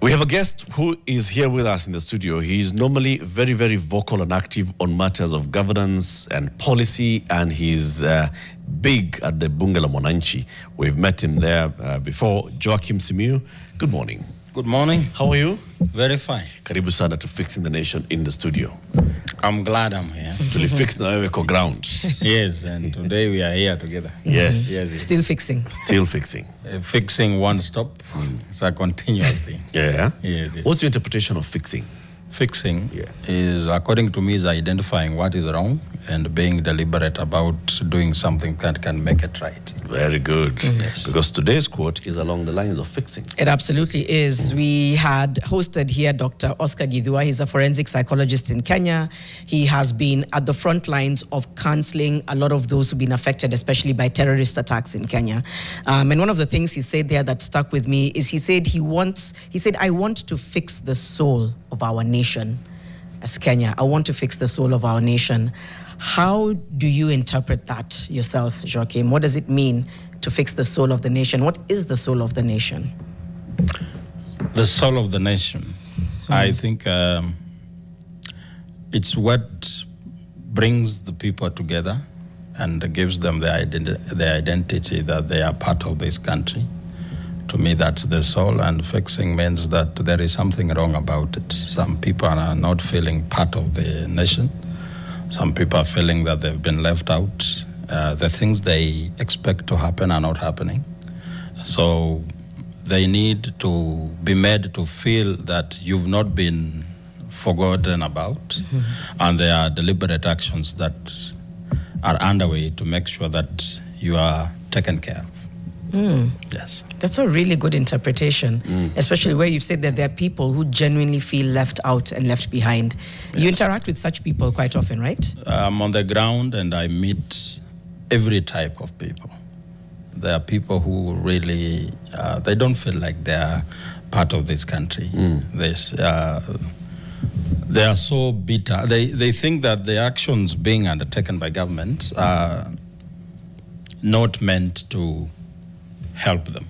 We have a guest who is here with us in the studio. He is normally very, very vocal and active on matters of governance and policy, and he's big at the Bunge la Mwananchi. We've met him there before. Joakim Simiyu, good morning. Good morning. How are you? Very fine. Karibu sana to Fixing the Nation in the studio. I'm glad I'm here. Tulifix na wewe kwa ground. Yes, and today we are here together. Yes. Yes. Still fixing. Still fixing. Fixing one stop. It's a continuous thing. Yeah. Yes. What's your interpretation of fixing? Fixing is, according to me, is identifying what is wrong and being deliberate about doing something that can make it right. Very good. Yes. Because today's quote is along the lines of fixing. It absolutely is. We had hosted here Dr. Oscar Githua. He's a forensic psychologist in Kenya. He has been at the front lines of counseling a lot of those who've been affected, especially by terrorist attacks in Kenya. And one of the things he said there that stuck with me is he said, I want to fix the soul of our nation as Kenya. I want to fix the soul of our nation. How do you interpret that yourself, Joakim? What does it mean to fix the soul of the nation? What is the soul of the nation? The soul of the nation, I think it's what brings the people together and gives them the identity that they are part of this country. To me, that's the soul, and fixing means that there is something wrong about it. Some people are not feeling part of the nation. Some people are feeling that they've been left out. The things they expect to happen are not happening. So they need to be made to feel that you've not been forgotten about, and there are deliberate actions that are underway to make sure that you are taken care of. Yes. That's a really good interpretation, especially where you've said that there are people who genuinely feel left out and left behind. Yes. You interact with such people quite often, right? I'm on the ground and I meet every type of people. There are people who really, they don't feel like they are part of this country. They are so bitter. They think that the actions being undertaken by government are not meant to help them.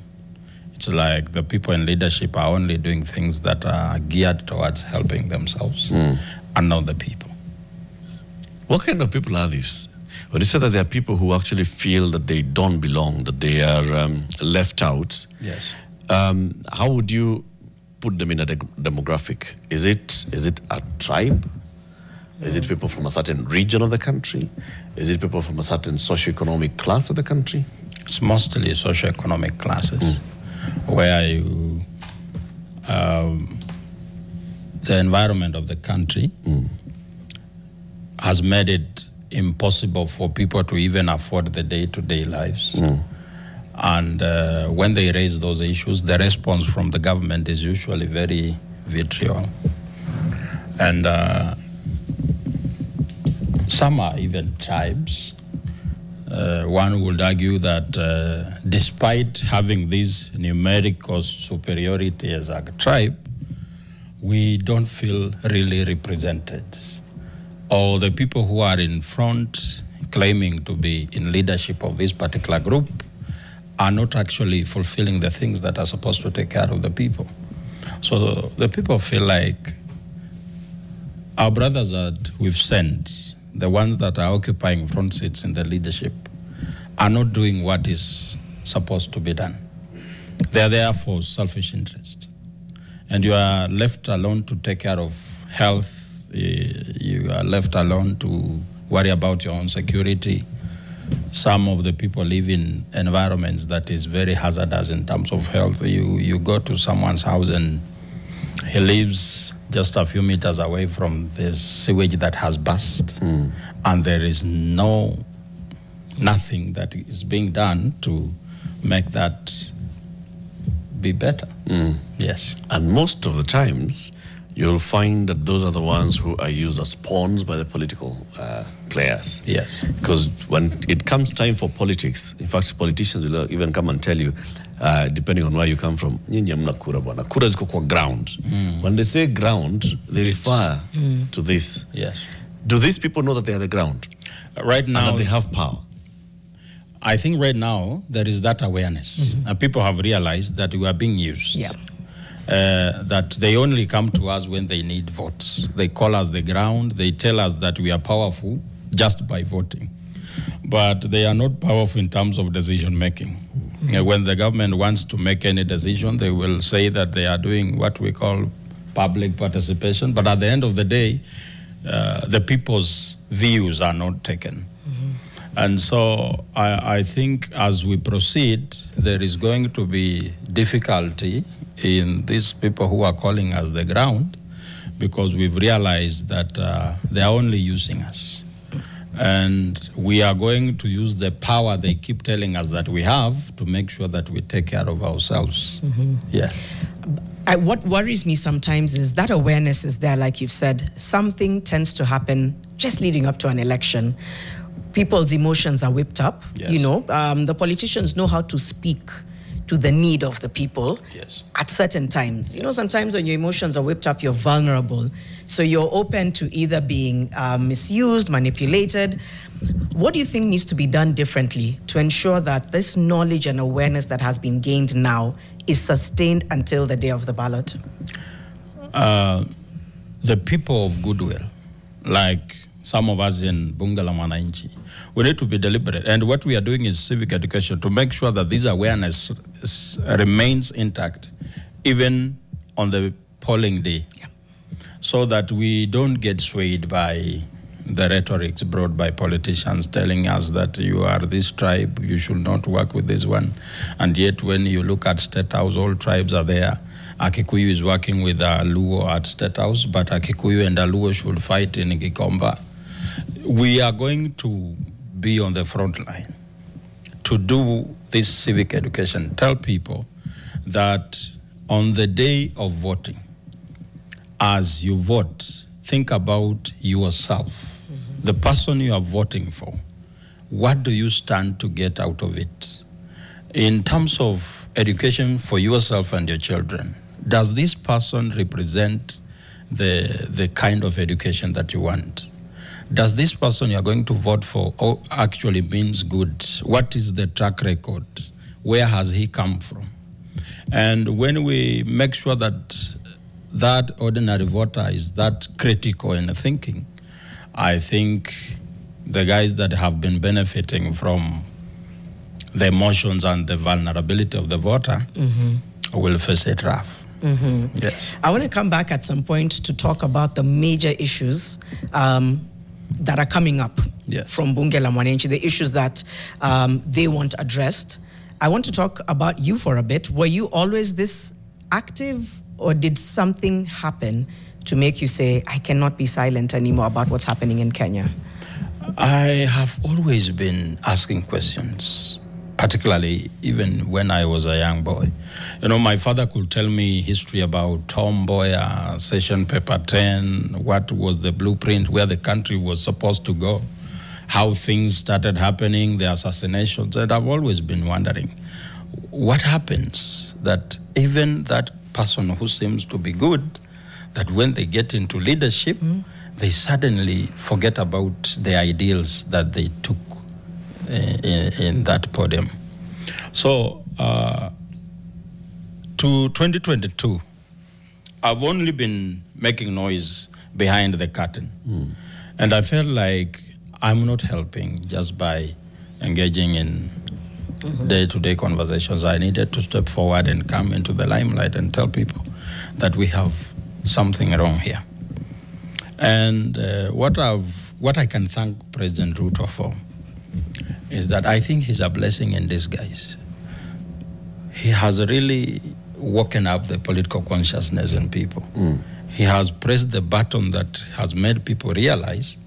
It's like the people in leadership are only doing things that are geared towards helping themselves and not the people. What kind of people are these? When you say that there are people who actually feel that they don't belong, that they are left out, yes. How would you put them in a demographic? Is it a tribe? Is it people from a certain region of the country? Is it people from a certain socioeconomic class of the country? It's mostly socioeconomic classes where the environment of the country has made it impossible for people to even afford the day-to-day lives. And when they raise those issues, the response from the government is usually very vitriol. And some are even tribes. One would argue that despite having this numerical superiority as a tribe, we don't feel really represented. Or the people who are in front claiming to be in leadership of this particular group are not actually fulfilling the things that are supposed to take care of the people. So the people feel like our brothers that we've sent, the ones that are occupying front seats in the leadership, are not doing what is supposed to be done. They are there for selfish interest. And you are left alone to take care of health. You are left alone to worry about your own security. Some of the people live in environments that is very hazardous in terms of health. You go to someone's house and he lives just a few meters away from the sewage that has burst, and there is nothing that is being done to make that be better. Yes. And most of the times, you'll find that those are the ones who are used as pawns by the political players. Yes. Because when it comes time for politics, in fact, politicians will even come and tell you, depending on where you come from, nyinyi hamna kura bwana. Kura ziko kwa ground. When they say ground, they refer to this. Yes. Do these people know that they are the ground? Right now, and that they have power? I think right now there is that awareness, and people have realized that we are being used. Yeah. that they only come to us when they need votes. They call us the ground. They tell us that we are powerful just by voting. But they are not powerful in terms of decision making. When the government wants to make any decision, they will say that they are doing what we call public participation. But at the end of the day, the people's views are not taken. And so I think as we proceed, there is going to be difficulty in these people who are calling us the ground, because we've realized that they are only using us. And we are going to use the power they keep telling us that we have to make sure that we take care of ourselves. Yeah. What worries me sometimes is that awareness is there, like you've said. Something tends to happen just leading up to an election. People's emotions are whipped up. Yes. You know, the politicians know how to speak to the need of the people at certain times. You know, sometimes when your emotions are whipped up, you're vulnerable. So you're open to either being misused, manipulated. What do you think needs to be done differently to ensure that this knowledge and awareness that has been gained now is sustained until the day of the ballot? The people of goodwill, like some of us in Bunge la Mwananchi, we need to be deliberate. And what we are doing is civic education to make sure that this awareness remains intact, even on the polling day, so that we don't get swayed by the rhetorics brought by politicians telling us that you are this tribe, you should not work with this one. And yet when you look at State House, all tribes are there. Akikuyu is working with Luo at State House, but Akikuyu and Luo should fight in Gikomba. We are going to be on the front line to do this civic education. Tell people that on the day of voting, as you vote, think about yourself, the person you are voting for. What do you stand to get out of it? In terms of education for yourself and your children, does this person represent the kind of education that you want? Does this person you're going to vote for actually means good? What is the track record? Where has he come from? And when we make sure that that ordinary voter is that critical in thinking, I think the guys that have been benefiting from the emotions and the vulnerability of the voter will face it rough. Yes. I want to come back at some point to talk about the major issues that are coming up from Bunge la Mwananchi, the issues that they want addressed. I want to talk about you for a bit. Were you always this active, or did something happen to make you say, I cannot be silent anymore about what's happening in Kenya? I have always been asking questions, particularly even when I was a young boy. You know, my father could tell me history about Tom Mboya, Session Paper 10, what was the blueprint, where the country was supposed to go, how things started happening, the assassinations. And I've always been wondering, what happens that even that person who seems to be good, that when they get into leadership, they suddenly forget about the ideals that they took in that podium. So, to 2022, I've only been making noise behind the curtain. And I felt like I'm not helping just by engaging in day-to-day conversations. I needed to step forward and come into the limelight and tell people that we have something wrong here. And what I can thank President Ruto for is that I think he's a blessing in disguise. He has really woken up the political consciousness in people. He has pressed the button that has made people realize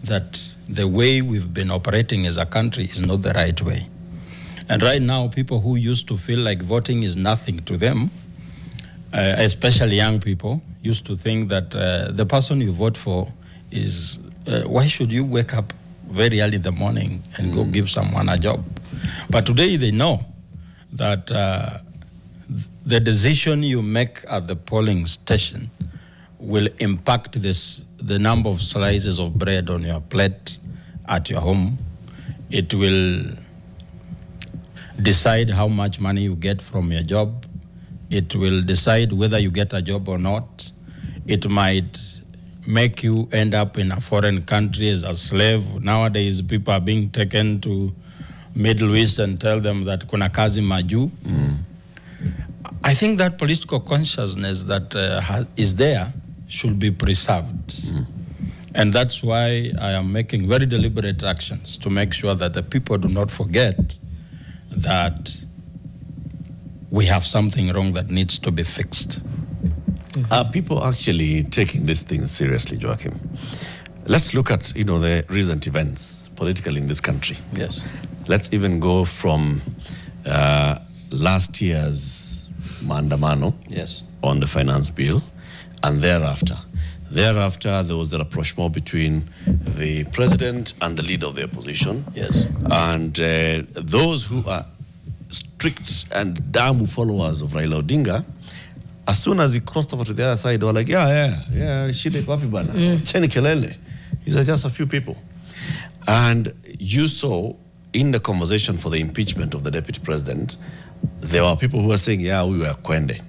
that the way we've been operating as a country is not the right way. And right now, people who used to feel like voting is nothing to them, especially young people, used to think that the person you vote for is, why should you wake up very early in the morning and go give someone a job? But today they know that the decision you make at the polling station will impact the number of slices of bread on your plate at your home. It will decide how much money you get from your job. It will decide whether you get a job or not. It might make you end up in a foreign country as a slave. Nowadays, people are being taken to Middle East and tell them that kuna kazi maju. I think that political consciousness that is there should be preserved. And that's why I am making very deliberate actions to make sure that the people do not forget that we have something wrong that needs to be fixed. Are people actually taking these things seriously, Joakim? Let's look at, the recent events politically in this country. Yes. Let's even go from last year's maandamano on the finance bill and thereafter. Thereafter, there was a rapprochement between the president and the leader of the opposition. Yes. And those who are strict and damn followers of Raila Odinga, as soon as he crossed over to the other side, they were like, shide kwapi bana, cheni kelele. These are just a few people. And you saw in the conversation for the impeachment of the deputy president, there were people who were saying, we were kwende.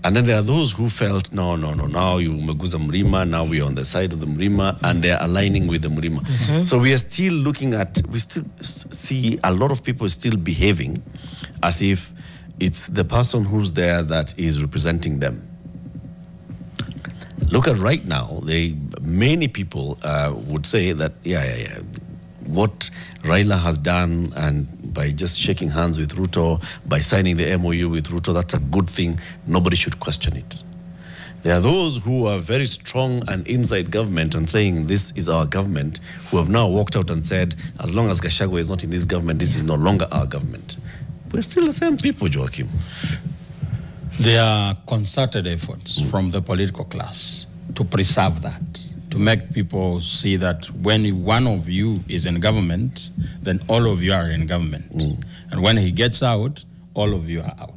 And then there are those who felt, no, now you umeguza mlima, now we are on the side of the mlima, and they're aligning with the mlima. So we are still looking at, we still see a lot of people still behaving as if it's the person who's there that is representing them. Look at right now, many people would say that, what Raila has done, and by just shaking hands with Ruto, by signing the MOU with Ruto, that's a good thing. Nobody should question it. There are those who are very strong and inside government and saying this is our government, who have now walked out and said, as long as Gachagua is not in this government, this is no longer our government. We're still the same people, Joakim. There are concerted efforts from the political class to preserve that, to make people see that when one of you is in government, then all of you are in government. And when he gets out, all of you are out.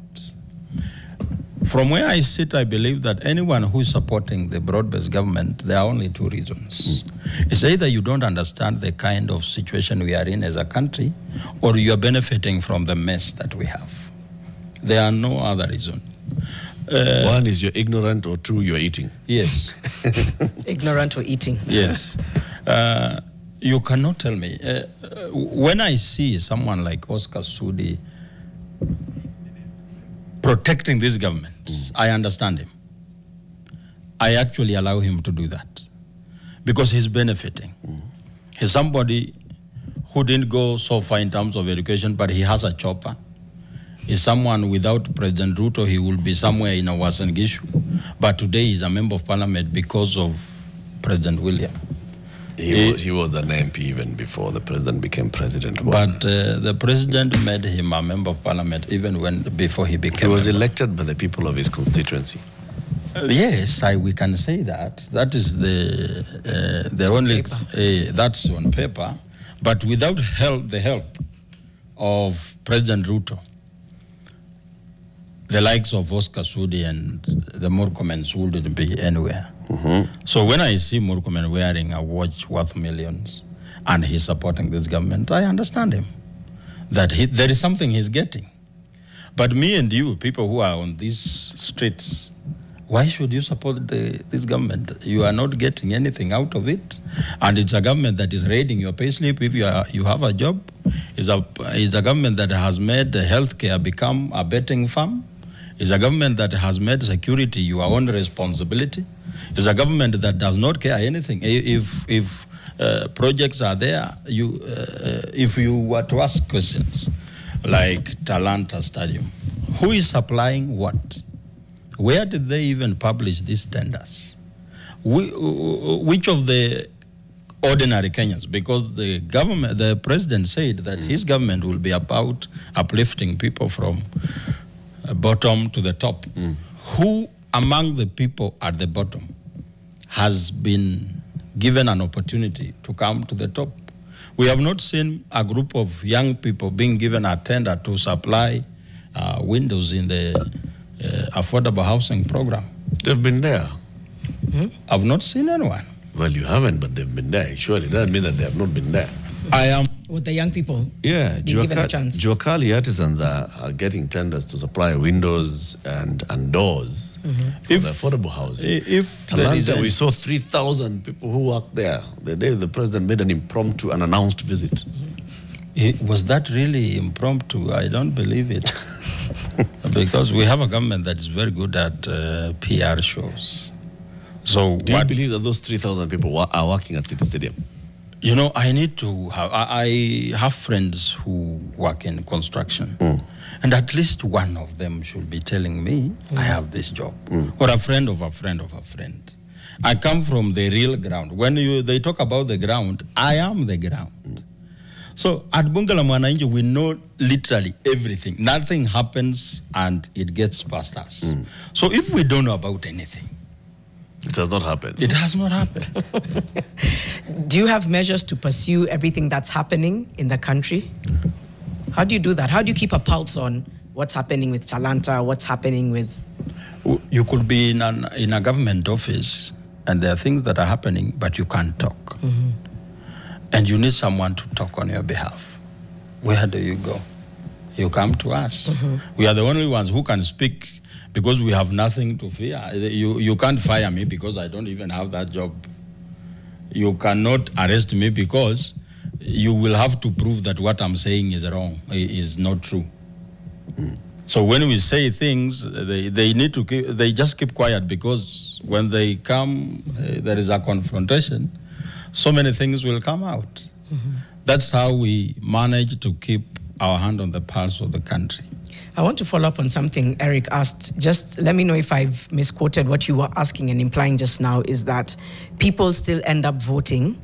From where I sit, I believe that anyone who is supporting the broad-based government, there are only two reasons. It's either you don't understand the kind of situation we are in as a country, or you are benefiting from the mess that we have. There are no other reasons. One is you're ignorant, or two, you're eating. Yes. Ignorant or eating. Yes. You cannot tell me. When I see someone like Oscar Sudi protecting this government, I understand him. I actually allow him to do that because he's benefiting. He's somebody who didn't go so far in terms of education, but he has a chopper. He's someone without President Ruto, he will be somewhere in a Wasan Gishu. But today he's a member of parliament because of President William. He was an MP even before the president became president. But the president made him a member of parliament even before he became. He was elected by the people of his constituency. Yes, we can say that. That is the only that's on paper. But without the help of President Ruto, the likes of Oscar Sudi and the Murkomens wouldn't be anywhere. So when I see Murkomen wearing a watch worth millions and he's supporting this government, I understand him. That there is something he's getting. But me and you, people who are on these streets, why should you support this government? You are not getting anything out of it. And it's a government that is raiding your payslip if you have a job. It's a government that has made healthcare become a betting farm. It's a government that has made security your own responsibility. It's a government that does not care anything. If projects are there, if you were to ask questions like Talanta Stadium, who is supplying what? Where did they even publish these tenders? Which of the ordinary Kenyans? Because the president said that his government will be about uplifting people from bottom to the top. Who among the people at the bottom has been given an opportunity to come to the top? We have not seen a group of young people being given a tender to supply windows in the affordable housing program. They've been there. I've not seen anyone. Well, you haven't, but they've been there. Surely it doesn't mean that they have not been there. I am With the young people? Yeah, being given a chance. Juakali artisans are getting tenders to supply windows and doors for the affordable housing. If Talanta, we saw 3,000 people who worked there. The day the president made an impromptu, unannounced visit. Was that really impromptu? I don't believe it. Because we have a government that is very good at PR shows. So do you believe that those 3,000 people are working at City Stadium? You know, I need to have, I have friends who work in construction. And at least one of them should be telling me, I have this job. Or a friend of a friend of a friend. I come from the real ground. When they talk about the ground, I am the ground. So at Bungala Mwananchi, we know literally everything. Nothing happens and it gets past us. So if we don't know about anything, it has not happened. It has not happened. Do you have measures to pursue everything that's happening in the country? How do you do that? How do you keep a pulse on what's happening with Talanta, what's happening with... You could be in a government office and there are things that are happening, but you can't talk. And you need someone to talk on your behalf. Where do you go? You come to us. We are the only ones who can speak because we have nothing to fear. You can't fire me because I don't even have that job. You cannot arrest me because you will have to prove that what I'm saying is wrong, is not true. So when we say things, they need to they just keep quiet, because when they come, there is a confrontation, so many things will come out. That's how we manage to keep our hand on the pulse of the country. I want to follow up on something Eric asked. Just let me know if I've misquoted what you were asking and implying just now, is that people still end up voting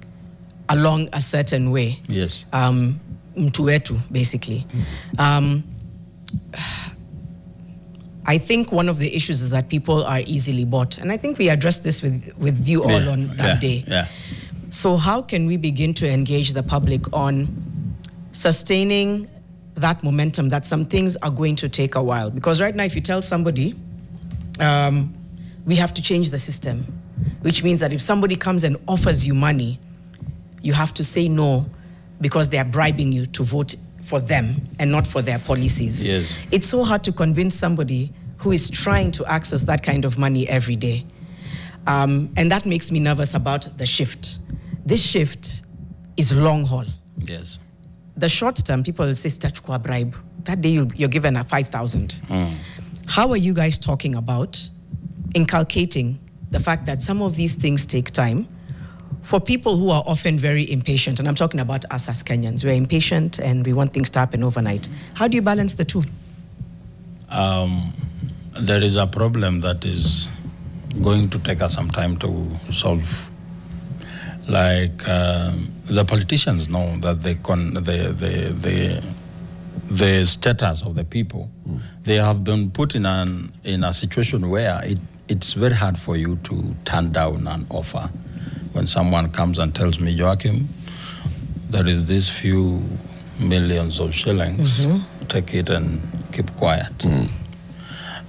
along a certain way. Yes. Mtuetu, basically. I think one of the issues is that people are easily bought. And I think we addressed this with you all on that day. So how can we begin to engage the public on sustaining that momentum, that some things are going to take a while? Because right now, if you tell somebody, we have to change the system, which means that if somebody comes and offers you money, you have to say no because they are bribing you to vote for them and not for their policies. Yes. It's so hard to convince somebody who is trying to access that kind of money every day. And that makes me nervous about the shift. This shift is long haul. Yes. The short term, people will say, stachukua bribe. That day you're given a 5,000. How are you guys talking about inculcating the fact that some of these things take time for people who are often very impatient? And I'm talking about us as Kenyans. We're impatient and we want things to happen overnight. How do you balance the two? There is a problem that is going to take us some time to solve. Like the politicians know that the status of the people, they have been put in a situation where it's very hard for you to turn down an offer. When someone comes and tells me, Joakim, there is this few millions of shillings, take it and keep quiet.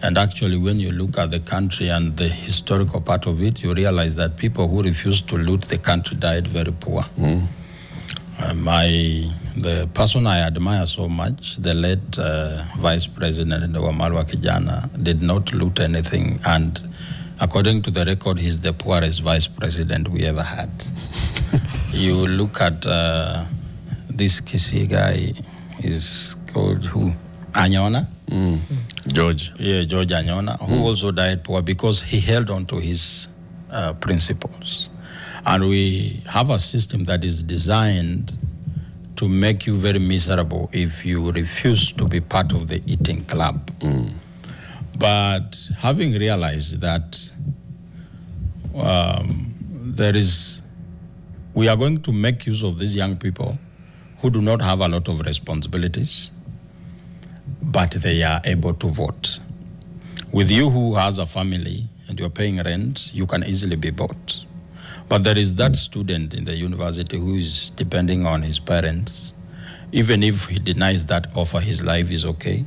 And actually, when you look at the country and the historical part of it, you realize that people who refused to loot the country died very poor. The person I admire so much, the late Vice President Wamalwa Kijana, did not loot anything. And according to the record, he's the poorest Vice President we ever had. You look at this Kisii guy, is called who? Anyona? George. Yeah, George Anyona, who also died poor because he held on to his principles. And we have a system that is designed to make you very miserable if you refuse to be part of the eating club. But having realized that we are going to make use of these young people who do not have a lot of responsibilities, but they are able to vote. With you who has a family and you're paying rent, you can easily be bought. But there is that student in the university who is depending on his parents. Even if he denies that offer, his life is okay.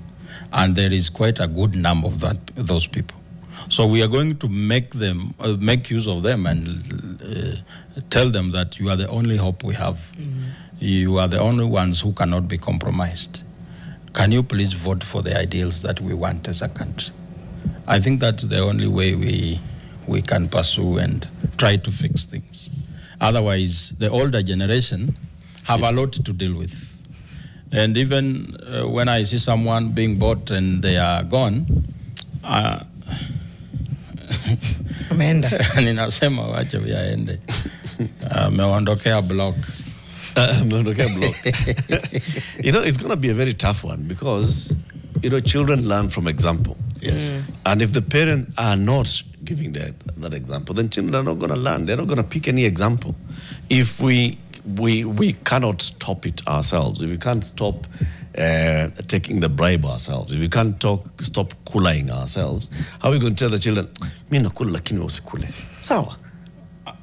And there is quite a good number of those people. So we are going to make use of them and tell them that you are the only hope we have. you are the only ones who cannot be compromised. Can you please vote for the ideals that we want as a country? I think that's the only way we can pursue and try to fix things. Otherwise, the older generation have a lot to deal with. And even when I see someone being bought and they are gone, ninasema wache viaende. Meondokea block. You know, it's going to be a very tough one because, you know, children learn from example. Yes. And if the parents are not giving that example, then children are not going to learn. They're not going to pick any example. If we cannot stop it ourselves, if we can't stop taking the bribe ourselves, if we can't stop kulaying ourselves, how are we going to tell the children, "Mimi nakula lakini usikule"? Sawa.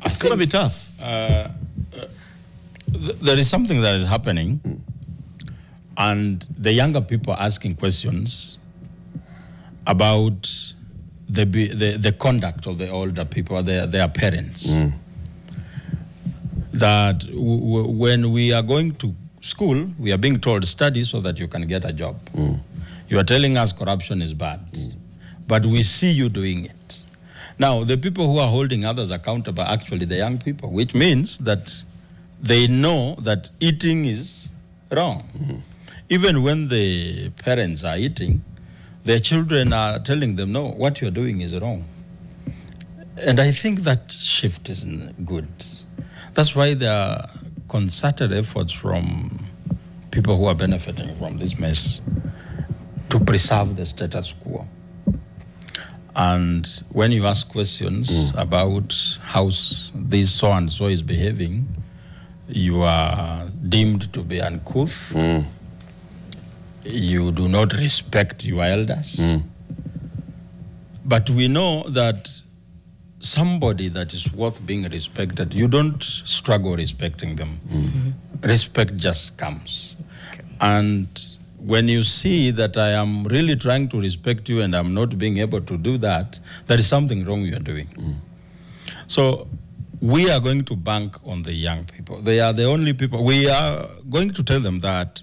It's going to be tough. There is something that is happening, and the younger people are asking questions about the conduct of the older people, their parents. That when we are going to school, we are being told, study so that you can get a job. You are telling us corruption is bad, but we see you doing it. Now, the people who are holding others accountable are actually the young people, which means that they know that eating is wrong. Even when the parents are eating, their children are telling them, no, what you're doing is wrong. And I think that shift isn't good. That's why there are concerted efforts from people who are benefiting from this mess to preserve the status quo. And when you ask questions about how this so-and-so is behaving, you are deemed to be uncouth. You do not respect your elders. But we know that somebody that is worth being respected, you don't struggle respecting them. Respect just comes. Okay. And when you see that I am really trying to respect you and I'm not being able to do that, there is something wrong you are doing. So we are going to bank on the young people. They are the only people. We are going to tell them that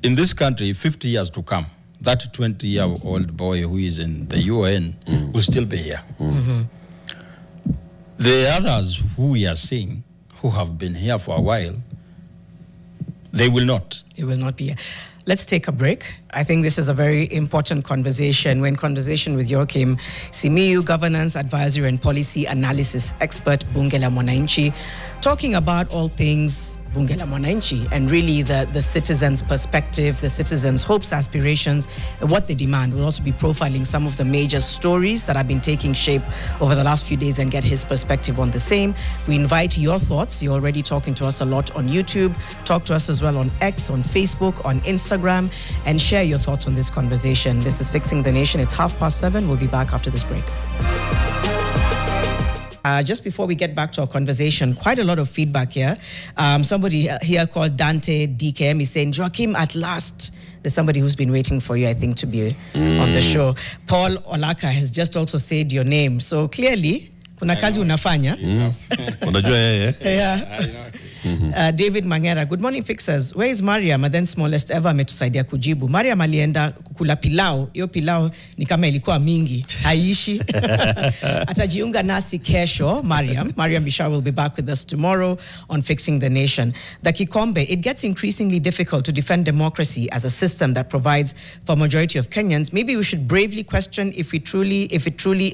in this country, 50 years to come, that 20-year-old boy who is in the UN will still be here. The others who we are seeing, who have been here for a while, they will not. They will not be here. Let's take a break. I think this is a very important conversation. We're in conversation with Joakim, Simiyu, Governance, Advisory and Policy Analysis Expert, Bunge la Mwananchi, talking about all things Bunge la Mwananchi and really the citizens' perspective, the citizens' hopes, aspirations, and what they demand. We'll also be profiling some of the major stories that have been taking shape over the last few days and get his perspective on the same. We invite your thoughts. You're already talking to us a lot on YouTube. Talk to us as well on X, on Facebook, on Instagram, and share your thoughts on this conversation. This is Fixing the Nation. It's 7:30. We'll be back after this break. Just before we get back to our conversation, quite a lot of feedback here. Somebody here called Dante DKM is saying, Joakim, at last. There's somebody who's been waiting for you, I think, to be on the show. Paul Olaka has just also said your name. So clearly, kuna kazi unafanya. Unajua yeye. Yeah. David Mangera, good morning fixers. Where is Mariam? And then smallest ever ametusaidia kujibu. Mariam alienda kukula pilau. Yo pilau ni kama ilikuwa mingi. Haishi. Atajiunga nasi kesho, Mariam. Mariam Bishar will be back with us tomorrow on Fixing the Nation. The Kikombe, it gets increasingly difficult to defend democracy as a system that provides for a majority of Kenyans. Maybe we should bravely question if it truly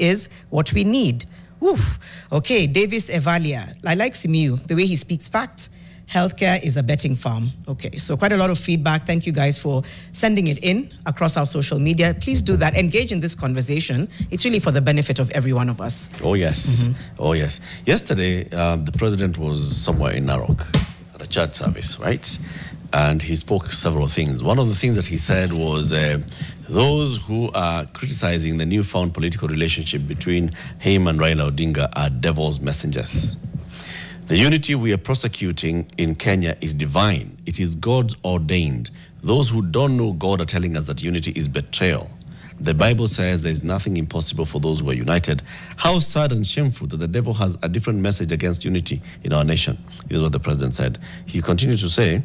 is what we need. Oof. Okay, Davis Evalia. I like Simiyu, the way he speaks facts. Healthcare is a betting farm. Okay, so quite a lot of feedback. Thank you guys for sending it in across our social media. Please do that. Engage in this conversation. It's really for the benefit of every one of us. Oh, yes. Oh, yes. Yesterday, the president was somewhere in Narok at a church service, right? And he spoke several things. One of the things that he said was those who are criticizing the newfound political relationship between him and Raila Odinga are devil's messengers. The unity we are prosecuting in Kenya is divine. It is God's ordained. Those who don't know God are telling us that unity is betrayal. The Bible says there is nothing impossible for those who are united. How sad and shameful that the devil has a different message against unity in our nation. Here's what the president said. He continued to say,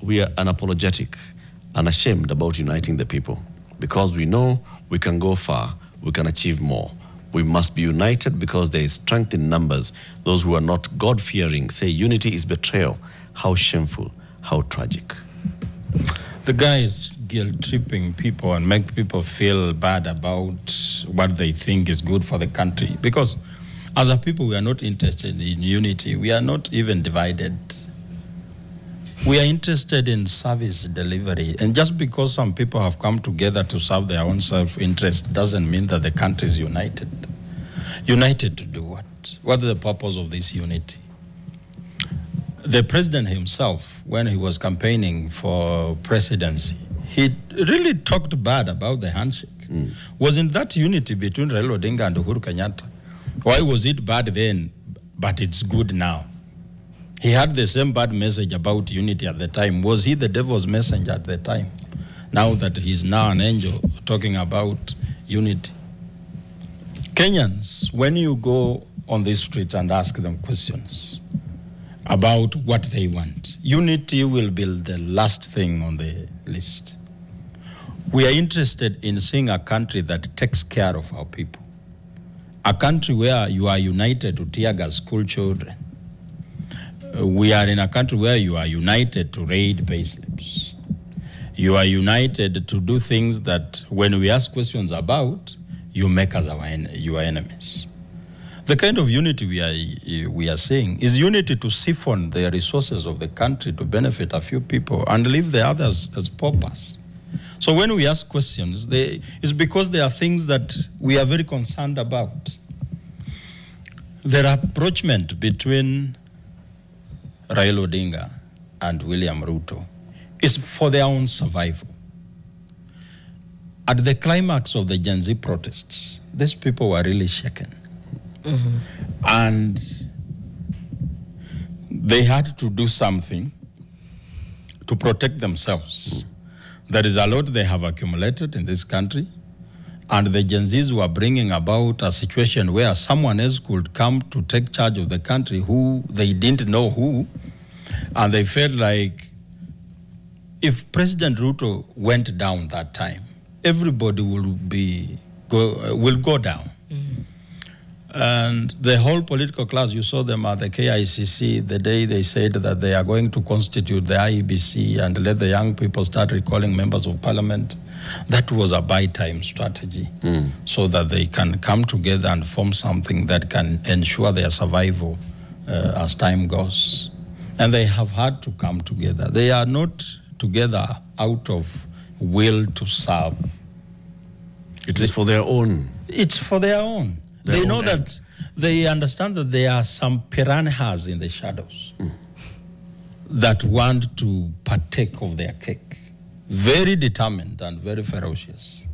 we are unapologetic, unashamed about uniting the people, because we know we can go far, we can achieve more. We must be united because there is strength in numbers. Those who are not God-fearing say unity is betrayal. How shameful, how tragic. The guy is guilt-tripping people and make people feel bad about what they think is good for the country. Because as a people, we are not interested in unity. We are not even divided. We are interested in service delivery. And just because some people have come together to serve their own self-interest doesn't mean that the country is united. United to do what? What is the purpose of this unity? The president himself, when he was campaigning for presidency, he really talked bad about the handshake. Wasn't that unity between Raila Odinga and Uhuru Kenyatta? Why was it bad then, but it's good now? He had the same bad message about unity at the time. Was he the devil's messenger at the time? Now that he's now an angel talking about unity. Kenyans, when you go on the streets and ask them questions about what they want, unity will be the last thing on the list. We are interested in seeing a country that takes care of our people. A country where you are united to tear gas school children. We are in a country where you are united to raid payslips. You are united to do things that when we ask questions about, you make us your enemies. The kind of unity we are saying is unity to siphon the resources of the country to benefit a few people and leave the others as paupers. So when we ask questions, it's because there are things that we are very concerned about. The rapprochement between Raila Odinga and William Ruto is for their own survival. At the climax of the Gen Z protests, these people were really shaken. And they had to do something to protect themselves. There is a lot they have accumulated in this country, and the Gen Zs were bringing about a situation where someone else could come to take charge of the country who they didn't know who, and they felt like if President Ruto went down that time, everybody will go down. And the whole political class, you saw them at the KICC the day they said that they are going to constitute the IEBC and let the young people start recalling members of parliament. That was a buy-time strategy so that they can come together and form something that can ensure their survival as time goes. And they have had to come together. They are not together out of will to serve. It is for their own. It's for their own. They know that, they understand that there are some piranhas in the shadows that want to partake of their cake. Very determined and very ferocious.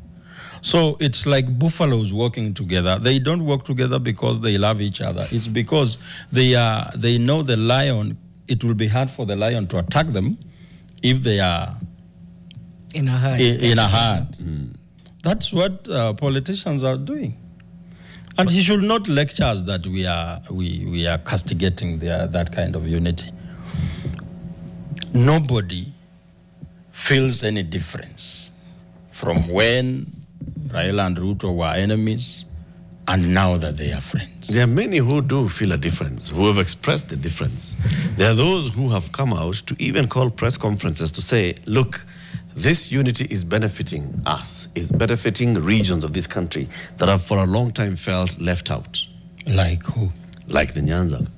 So it's like buffaloes walking together. They don't walk together because they love each other. It's because they know the lion, it will be hard for the lion to attack them if they are in a herd. That's what politicians are doing. And he should not lecture us that we are castigating that kind of unity. Nobody feels any difference from when Raila and Ruto were enemies and now that they are friends. There are many who do feel a difference, who have expressed the difference. There are those who have come out to even call press conferences to say, look, this unity is benefiting us, is benefiting regions of this country that have for a long time felt left out. Like who? Like the Nyanza.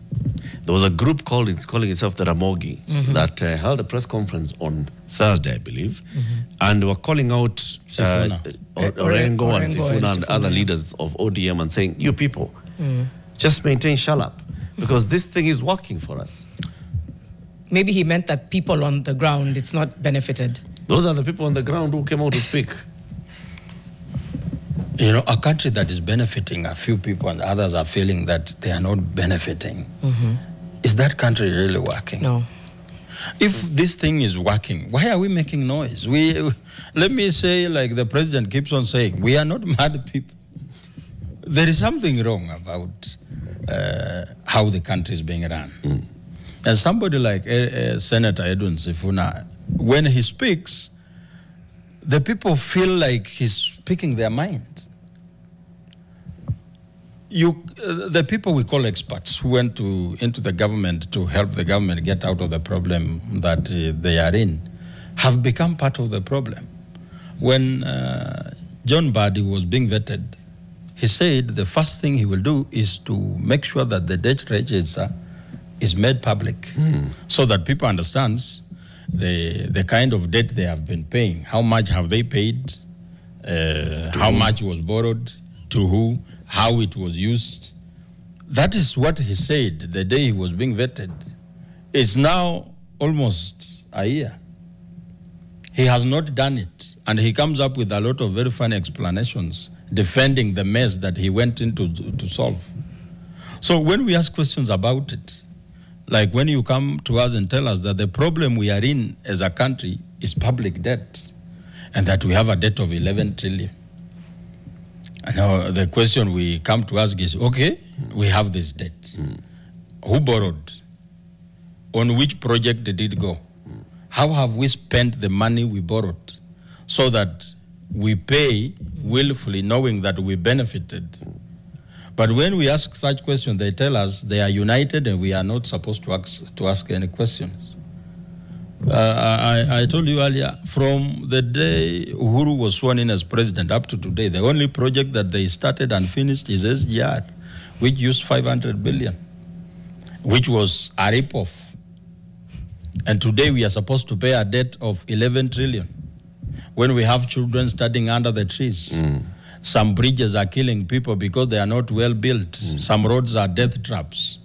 There was a group calling itself the Ramogi that held a press conference on Thursday, I believe, and were calling out Orengo and Sifuna and other leaders of ODM and saying, you people, just maintain Shalap, because this thing is working for us. Maybe he meant that people on the ground, it's not benefited. Those are the people on the ground who came out to speak. You know, a country that is benefiting a few people and others are feeling that they are not benefiting. Is that country really working? No. If this thing is working, why are we making noise? Let me say, like the president keeps on saying, we are not mad people. There is something wrong about how the country is being run. And somebody like Senator Edwin Sifuna, when he speaks, the people feel like he's speaking their mind. The people we call experts who went into the government to help the government get out of the problem that they are in have become part of the problem. When John Badi was being vetted, he said the first thing he will do is to make sure that the debt register is made public so that people understand the kind of debt they have been paying, how much have they paid, how much was borrowed, to who, how it was used. That is what he said the day he was being vetted. It's now almost a year. He has not done it, and he comes up with a lot of very funny explanations defending the mess that he went into to solve. So when we ask questions about it, like when you come to us and tell us that the problem we are in as a country is public debt, and that we have a debt of 11 trillion. And now the question we come to ask is, okay, we have this debt. Who borrowed? On which project did it go? How have we spent the money we borrowed so that we pay willfully knowing that we benefited? But when we ask such questions, they tell us they are united and we are not supposed to ask any questions. I told you earlier, from the day Uhuru was sworn in as president up to today, the only project that they started and finished is SGR, which used 500 billion, which was a rip-off. And today we are supposed to pay a debt of 11 trillion when we have children studying under the trees. Some bridges are killing people because they are not well built. Some roads are death traps.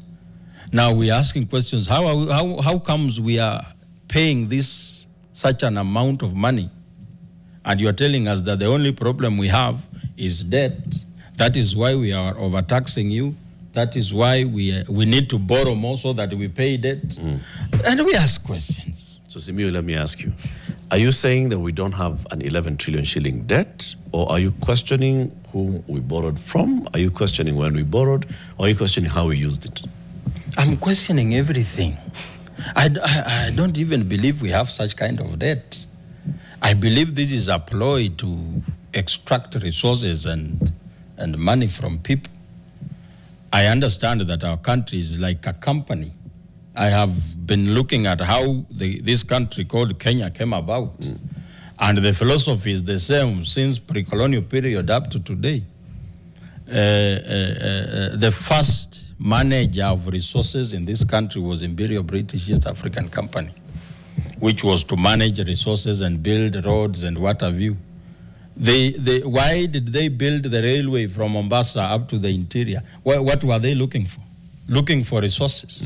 Now we're asking questions, how comes we are paying such an amount of money, and you're telling us that the only problem we have is debt? That is why we are overtaxing you. That is why we need to borrow more so that we pay debt. And we ask questions. So Simiyu, let me ask you, are you saying that we don't have an 11 trillion shilling debt, or are you questioning whom we borrowed from? Are you questioning when we borrowed, or are you questioning how we used it? I'm questioning everything. I don't even believe we have such kind of debt. I believe this is a ploy to extract resources and money from people. I understand that our country is like a company. I have been looking at how this country called Kenya came about. And the philosophy is the same since pre-colonial period up to today. The first manager of resources in this country was Imperial British East African Company, which was to manage resources and build roads and what have you. Why did they build the railway from Mombasa up to the interior? What were they looking for? Looking for resources.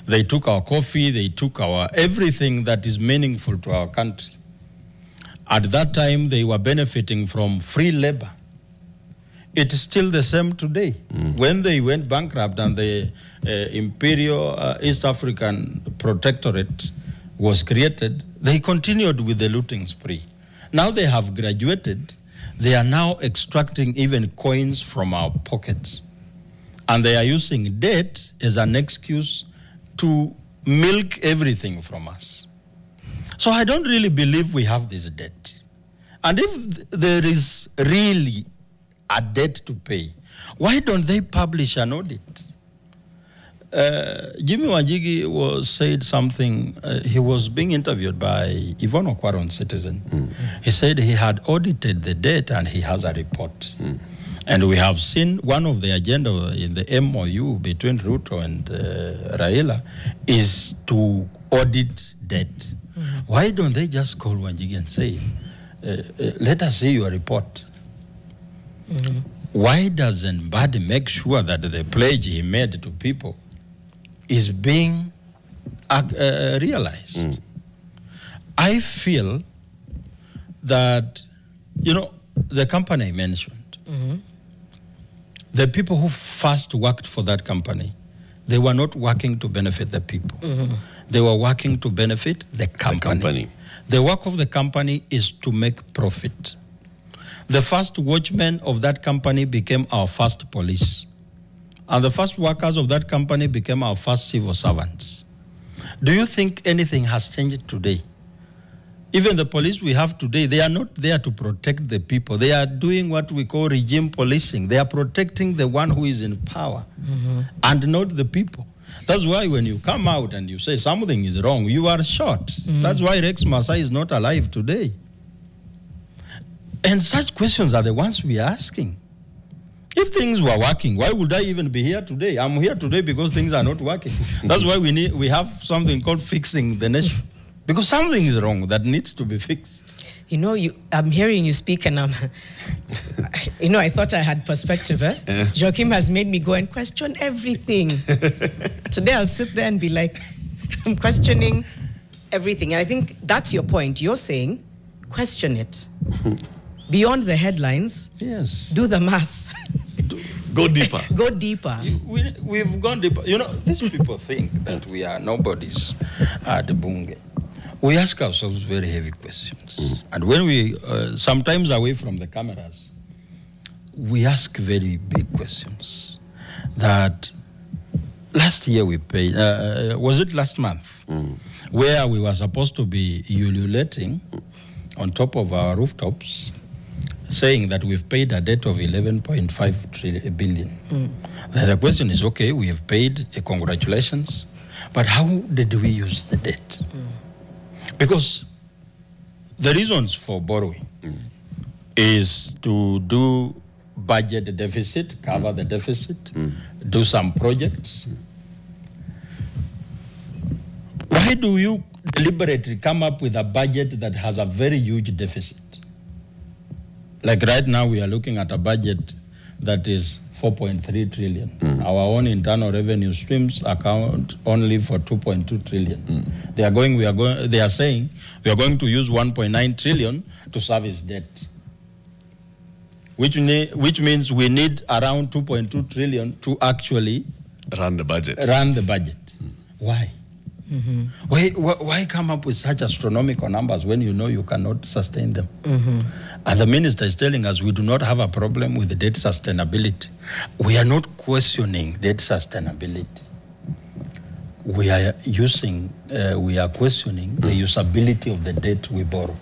They took our coffee, they took our everything that is meaningful to our country. At that time, they were benefiting from free labor. It is still the same today. When they went bankrupt and the Imperial East African Protectorate was created, they continued with the looting spree. Now they have graduated. They are now extracting even coins from our pockets. And they are using debt as an excuse to milk everything from us. So I don't really believe we have this debt. And if there is really a debt to pay, why don't they publish an audit? Jimmy Wanjigi said something. He was being interviewed by Yvonne Okwaron, Citizen. He said he had audited the debt and he has a report. And we have seen one of the agenda in the MOU between Ruto and Raila is to audit debt. Why don't they just call Wanjigi and say, let us see your report? Why doesn't Badi make sure that the pledge he made to people is being realized? I feel that, the company I mentioned, the people who first worked for that company, they were not working to benefit the people. They were working to benefit the company. The work of the company is to make profit. The first watchmen of that company became our first police. And the first workers of that company became our first civil servants. Do you think anything has changed today? Even the police we have today, they are not there to protect the people. They are doing what we call regime policing. They are protecting the one who is in power and not the people. That's why when you come out and you say something is wrong, you are shot. That's why Rex Masai is not alive today. And such questions are the ones we are asking. If things were working, why would I even be here today? I'm here today because things are not working. That's why we have something called fixing the nation. Because something is wrong that needs to be fixed. You know, I'm hearing you speak and you know, I thought I had perspective. Joakim has made me go and question everything. Today I'll sit there and be like, I'm questioning everything. And I think that's your point. You're saying, question it. Beyond the headlines, yes, do the math. Go deeper. Go deeper. We've gone deeper. You know, these people think that we are nobodies at the Bunge. We ask ourselves very heavy questions. And when we, sometimes away from the cameras, we ask very big questions. That last year we paid, was it last month, where we were supposed to be ululating on top of our rooftops, saying that we've paid a debt of 11.5 billion. Then the question is, okay, we have paid, congratulations, but how did we use the debt? Because the reasons for borrowing is to do budget deficit, cover the deficit, do some projects. Why do you deliberately come up with a budget that has a very huge deficit? Like right now, we are looking at a budget that is 4.3 trillion. Our own internal revenue streams account only for 2.2 trillion. They are saying we are going to use 1.9 trillion to service debt, which means we need around 2.2 trillion to actually run the budget. Why? Why come up with such astronomical numbers when you know you cannot sustain them? And the minister is telling us we do not have a problem with the debt sustainability. We are not questioning debt sustainability. We are questioning the usability of the debt we borrowed.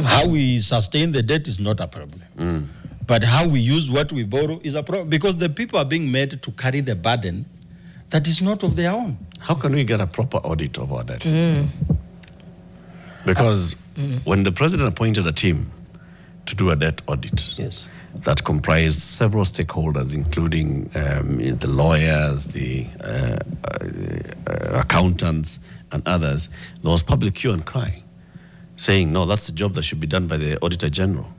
How we sustain the debt is not a problem. But how we use what we borrow is a problem, because the people are being made to carry the burden that is not of their own. How can we get a proper audit of our debt? Because when the president appointed a team to do a debt audit, that comprised several stakeholders, including the lawyers, the accountants, and others, there was public hue and cry, saying, no, that's the job that should be done by the Auditor General.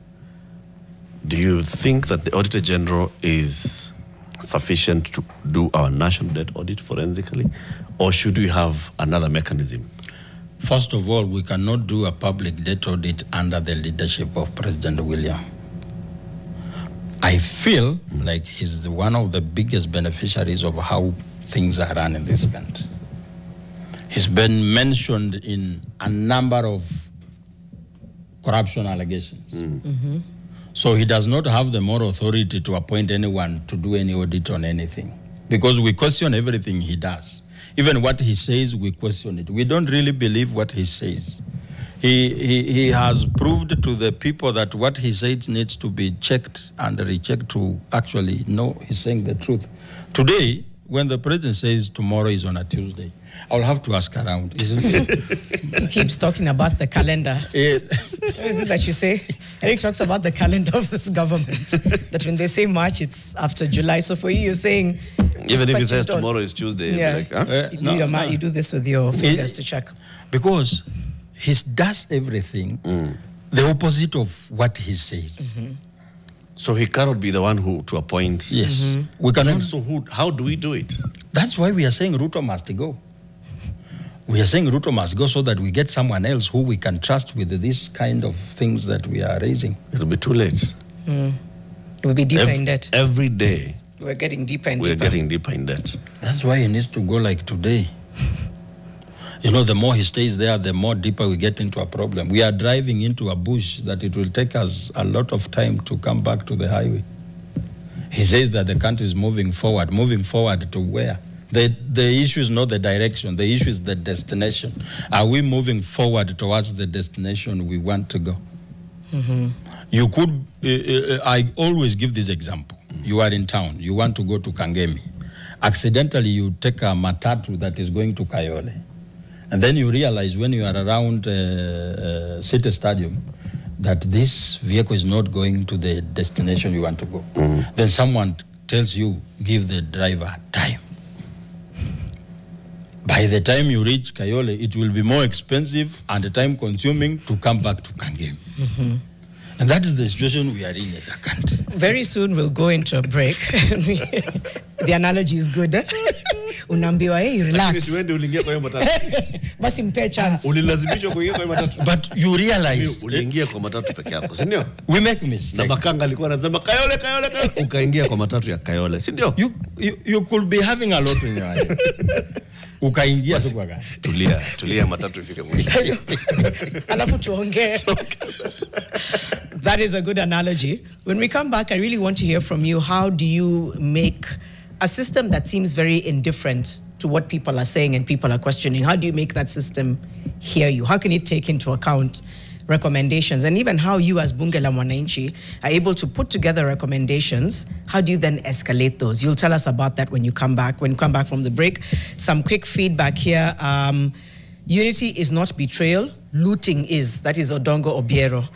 Do you think that the Auditor General is sufficient to do our national debt audit forensically, or should we have another mechanism? First of all, we cannot do a public debt audit under the leadership of President William. I feel like he's one of the biggest beneficiaries of how things are run in this country. He's been mentioned in a number of corruption allegations. So he does not have the moral authority to appoint anyone to do any audit on anything, because we question everything he does. Even what he says, we question it. We don't really believe what he says. He has proved to the people that what he says needs to be checked and rechecked to actually know he's saying the truth. Today, when the president says tomorrow is on a Tuesday, I'll have to ask around. He keeps talking about the calendar. What is it that you say? Eric talks about the calendar of this government. That when they say March, it's after July. So for you, you're saying... Even if he says tomorrow is Tuesday, yeah, like, you do this with your fingers to check. Because he does everything the opposite of what he says. So he cannot be the one who to appoint. Yes. We cannot. So how do we do it? That's why we are saying Ruto must go. We are saying Ruto must go so that we get someone else who we can trust with this kind of things that we are raising. It'll be too late. We'll be deeper in debt. Every day. We're getting deeper and deeper. We're getting deeper in debt. That's why he needs to go like today. You know, the more he stays there, the more deeper we get into a problem. We are driving into a bush that it will take us a lot of time to come back to the highway. He says that the country is moving forward to where? The issue is not the direction, the issue is the destination. Are we moving forward towards the destination we want to go? You could, I always give this example. You are in town, you want to go to Kangemi. Accidentally, you take a matatu that is going to Kayole. And then you realize when you are around City Stadium that this vehicle is not going to the destination you want to go. Then someone tells you, give the driver time. By the time you reach Kayole, it will be more expensive and time consuming to come back to Kangemi. And that is the situation we are in as a country. Very soon we'll go into a break. The analogy is good. Unaambiwa, hey, relax. Basi mpe chance. Ulilazimishwa kuingia kwa matatu. But you realize uliingia kwa matatu peke yako, si ndio? We make mistakes. Na Makanga alikuwa anasema Kayole ukaingia kwa matatu ya Kayole, si ndio? You could be having a lot in your head. Ukaingia tu kwa gari. Tulia matatu ifike mwisho. Alafu tuongee. That is a good analogy. When we come back, I really want to hear from you. How do you make a system that seems very indifferent to what people are saying and people are questioning? How do you make that system hear you? How can it take into account recommendations? And even how you as Bunge la Mwananchi are able to put together recommendations, how do you then escalate those? You'll tell us about that when you come back from the break. Some quick feedback here. Unity is not betrayal, looting is. That is Odongo Obiero.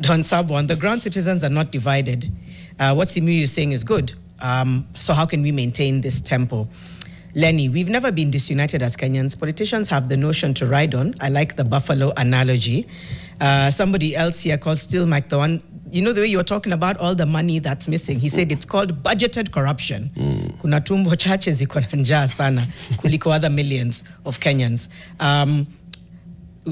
Don Sabwan, the ground citizens are not divided. What Simiyu is saying is good. So how can we maintain this tempo? Lenny, we've never been disunited as Kenyans. Politicians have the notion to ride on. I like the buffalo analogy. Somebody else here called Still Mike, the one, you know the way you were talking about all the money that's missing. He said it's called budgeted corruption. Kuna tumbo chache ziko na njaa sana kuliko other millions of Kenyans.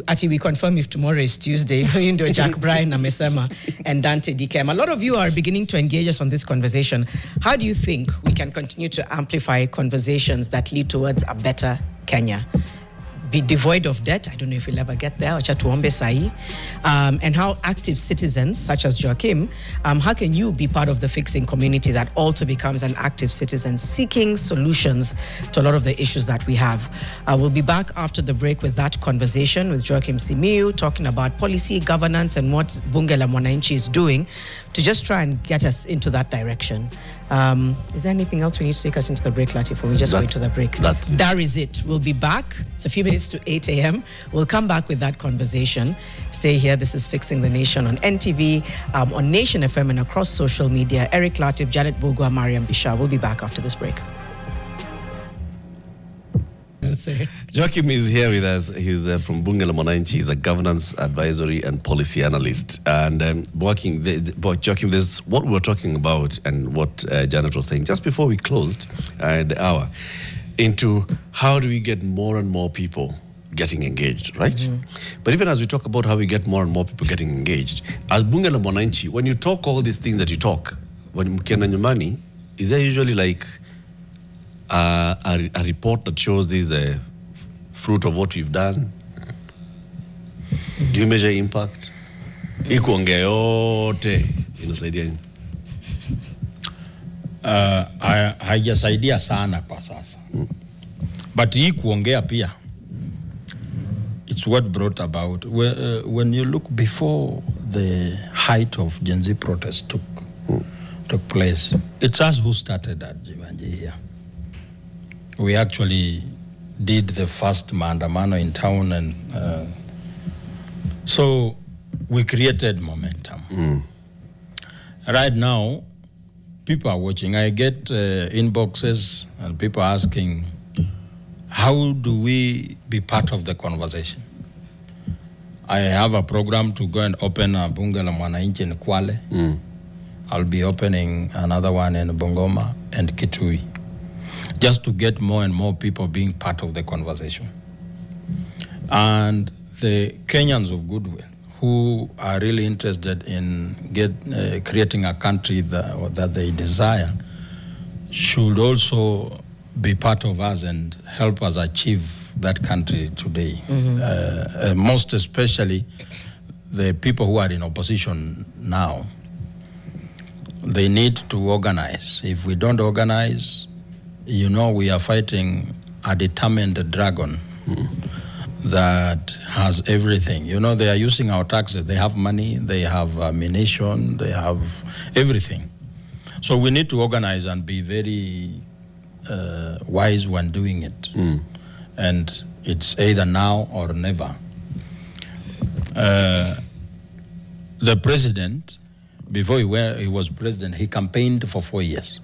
Actually, we confirm if tomorrow is Tuesday. Jack Bryan, Amesema, and Dante Dikem. A lot of you are beginning to engage us on this conversation. How do you think we can continue to amplify conversations that lead towards a better Kenya? Be devoid of debt. I don't know if we'll ever get there. And how active citizens, such as Joakim, how can you be part of the fixing community that also becomes an active citizen seeking solutions to a lot of the issues that we have? We'll be back after the break with that conversation with Joakim Simiyu, talking about policy, governance, and what Bunge la Mwananchi is doing to just try and get us into that direction. Is there anything else we need to take us into the break, Latif, before we just go into the break? That is it. We'll be back. It's a few minutes to 8 a.m. We'll come back with that conversation. Stay here. This is Fixing the Nation on NTV, on Nation FM, and across social media. Eric Latif, Janet Bogwa, Mariam Bishar. We'll be back after this break. Joakim is here with us. He's from Bunge la Mwananchi. He's a governance advisory and policy analyst. And Joakim, this is what we were talking about and what Janet was saying just before we closed the hour, into how do we get more and more people getting engaged, right? But even as we talk about how we get more and more people getting engaged, as Bunge la Mwananchi, when you talk all these things that you talk, when mkienda nyumbani, is there usually like a report that shows this fruit of what we've done? Do you measure impact? Ikuongea yote inasaidia nini? Haijasaidia sana kwa sasa. But hii kuongea pia, it's what brought about. When you look before the height of Gen Z protest took place, it's us who started that here. We actually did the first maandamano in town, and so we created momentum. Right now, people are watching. I get inboxes and people asking, how do we be part of the conversation? I have a program to go and open a Bunge la Mwananchi in Kwale. I'll be opening another one in Bungoma and Kitui, just to get more and more people being part of the conversation. And the Kenyans of goodwill who are really interested in creating a country that they desire should also be part of us and help us achieve that country today, most especially the people who are in opposition now. They need to organize. If we don't organize, we are fighting a determined dragon that has everything. They are using our taxes. They have money, they have ammunition, they have everything. So we need to organize and be very wise when doing it. And it's either now or never. The president, before he was president, he campaigned for 4 years.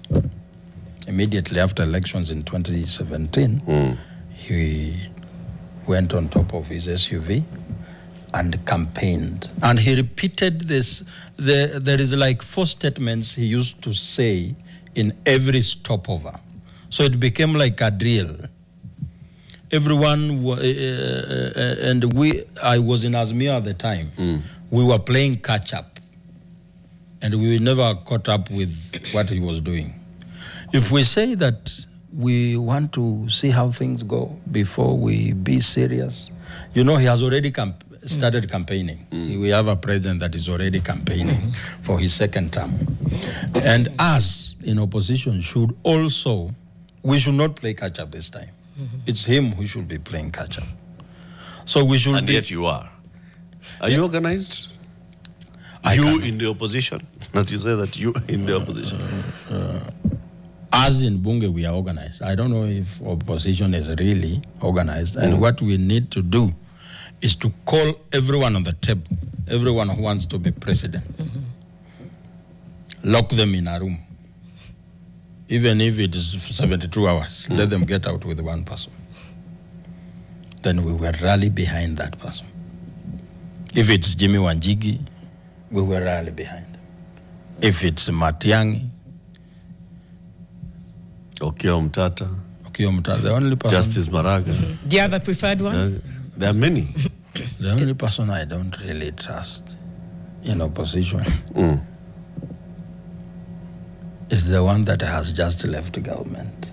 Immediately after elections in 2017, he went on top of his SUV and campaigned. And he repeated this. There is like 4 statements he used to say in every stopover. So it became like a drill. Everyone, I was in Simiyu at the time. We were playing catch up. And we never caught up with what he was doing. If we say that we want to see how things go before we be serious, he has already started campaigning. We have a president that is already campaigning for his 2nd term. And us in opposition we should not play catch up this time. It's him who should be playing catch up. So we should. And yet you are. Are you organized? You in the opposition? That you say that you in the opposition? As in Bunge, we are organized. I don't know if opposition is really organized. And what we need to do is to call everyone on the table, everyone who wants to be president. Lock them in a room. Even if it is 72 hours, let them get out with one person. Then we will rally behind that person. If it's Jimmy Wanjigi, we will rally behind him. If it's Matiang'i, Okiya Omtata, the only person. Justice Maraga. Do you have a preferred one? There are many. The only person I don't really trust in opposition is the one that has just left government.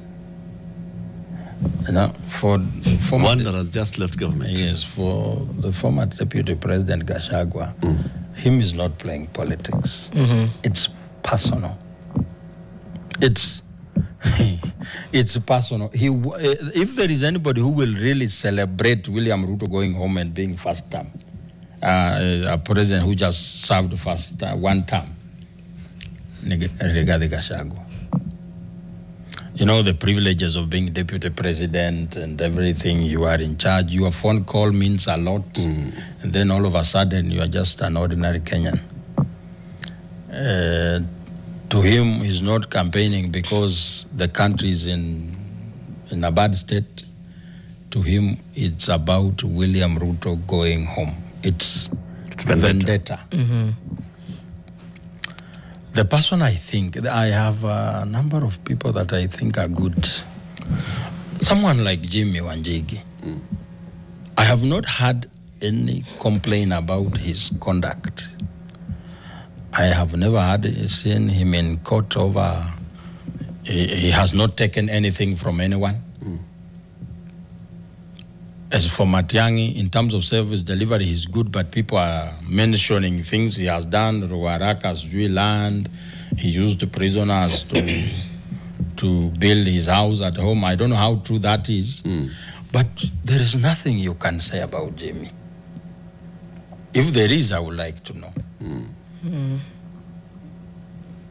For one that has just left government. Yes, for the former Deputy President Gachagua, him is not playing politics. It's personal. It's personal. If there is anybody who will really celebrate William Ruto going home and being 1st term, a president who just served 1 term, Rigathi Gachagua. The privileges of being deputy president and everything, you are in charge. Your phone call means a lot. And then all of a sudden, you are just an ordinary Kenyan. To him, he's not campaigning because the country is in a bad state. To him, it's about William Ruto going home. It's vendetta. The person I have a number of people that I think are good. Someone like Jimmy Wanjigi. I have not had any complaint about his conduct. I have never seen him in court over. He has not taken anything from anyone. As for Matiang'i, in terms of service delivery, he's good, but people are mentioning things he has done. Ruaraka's land, he used the prisoners to build his house at home. I don't know how true that is, but there is nothing you can say about Jimmy. If there is, I would like to know.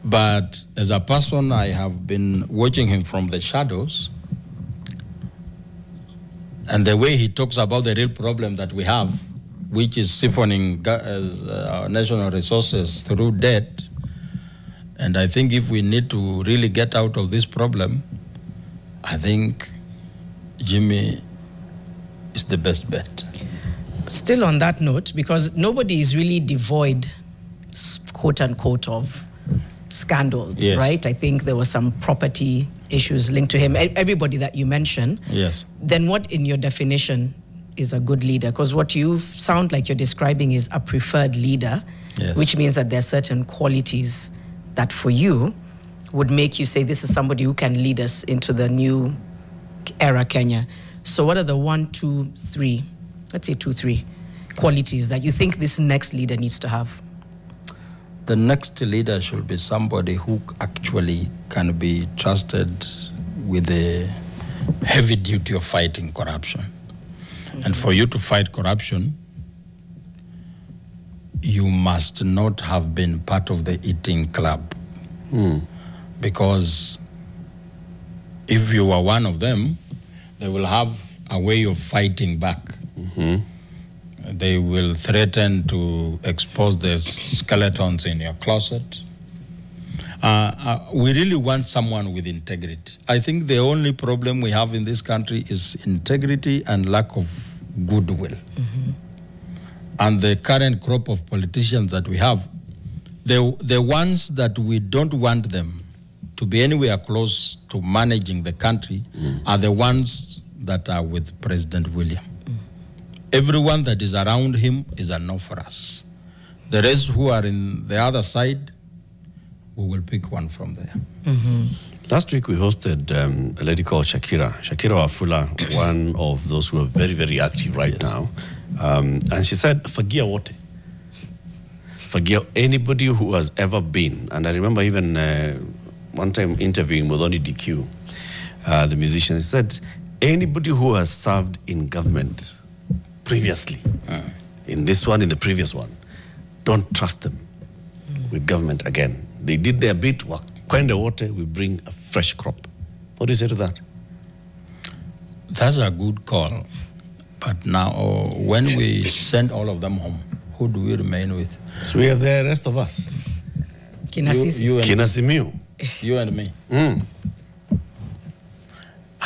But as a person, I have been watching him from the shadows. And the way he talks about the real problem that we have, which is siphoning our national resources through debt. And I think if we need to really get out of this problem, I think Jimmy is the best bet. Still on that note, because nobody is really devoid, quote unquote, of scandal, right? I think there was some property issues linked to him. Everybody that you mentioned. Yes. Then what in your definition is a good leader? Because what you sound like you're describing is a preferred leader, which means that there are certain qualities that for you would make you say this is somebody who can lead us into the new era Kenya. So what are the 1, 2, 3, let's say 2, 3 qualities that you think this next leader needs to have? The next leader should be somebody who actually can be trusted with the heavy duty of fighting corruption. And for you to fight corruption, you must not have been part of the eating club. Because if you are one of them, they will have a way of fighting back. They will threaten to expose the skeletons in your closet. We really want someone with integrity. I think the only problem we have in this country is integrity and lack of goodwill. And the current crop of politicians that we have, the ones that we don't want them to be anywhere close to managing the country are the ones that are with President William. Everyone that is around him is a no for us. The rest who are in the other side, we will pick one from there. Last week we hosted a lady called Shakira Wafula, one of those who are very, very active right now. And she said, forgive what? Forgive anybody who has ever been. And I remember even one time interviewing with Oni DQ, the musician, he said, anybody who has served in government previously, in this one, in the previous one, don't trust them with government again. They did their bit, quench the water, we bring a fresh crop. What do you say to that? That's a good call. But now, when we send all of them home, who do we remain with? So we have the rest of us. Simiyu. You and me.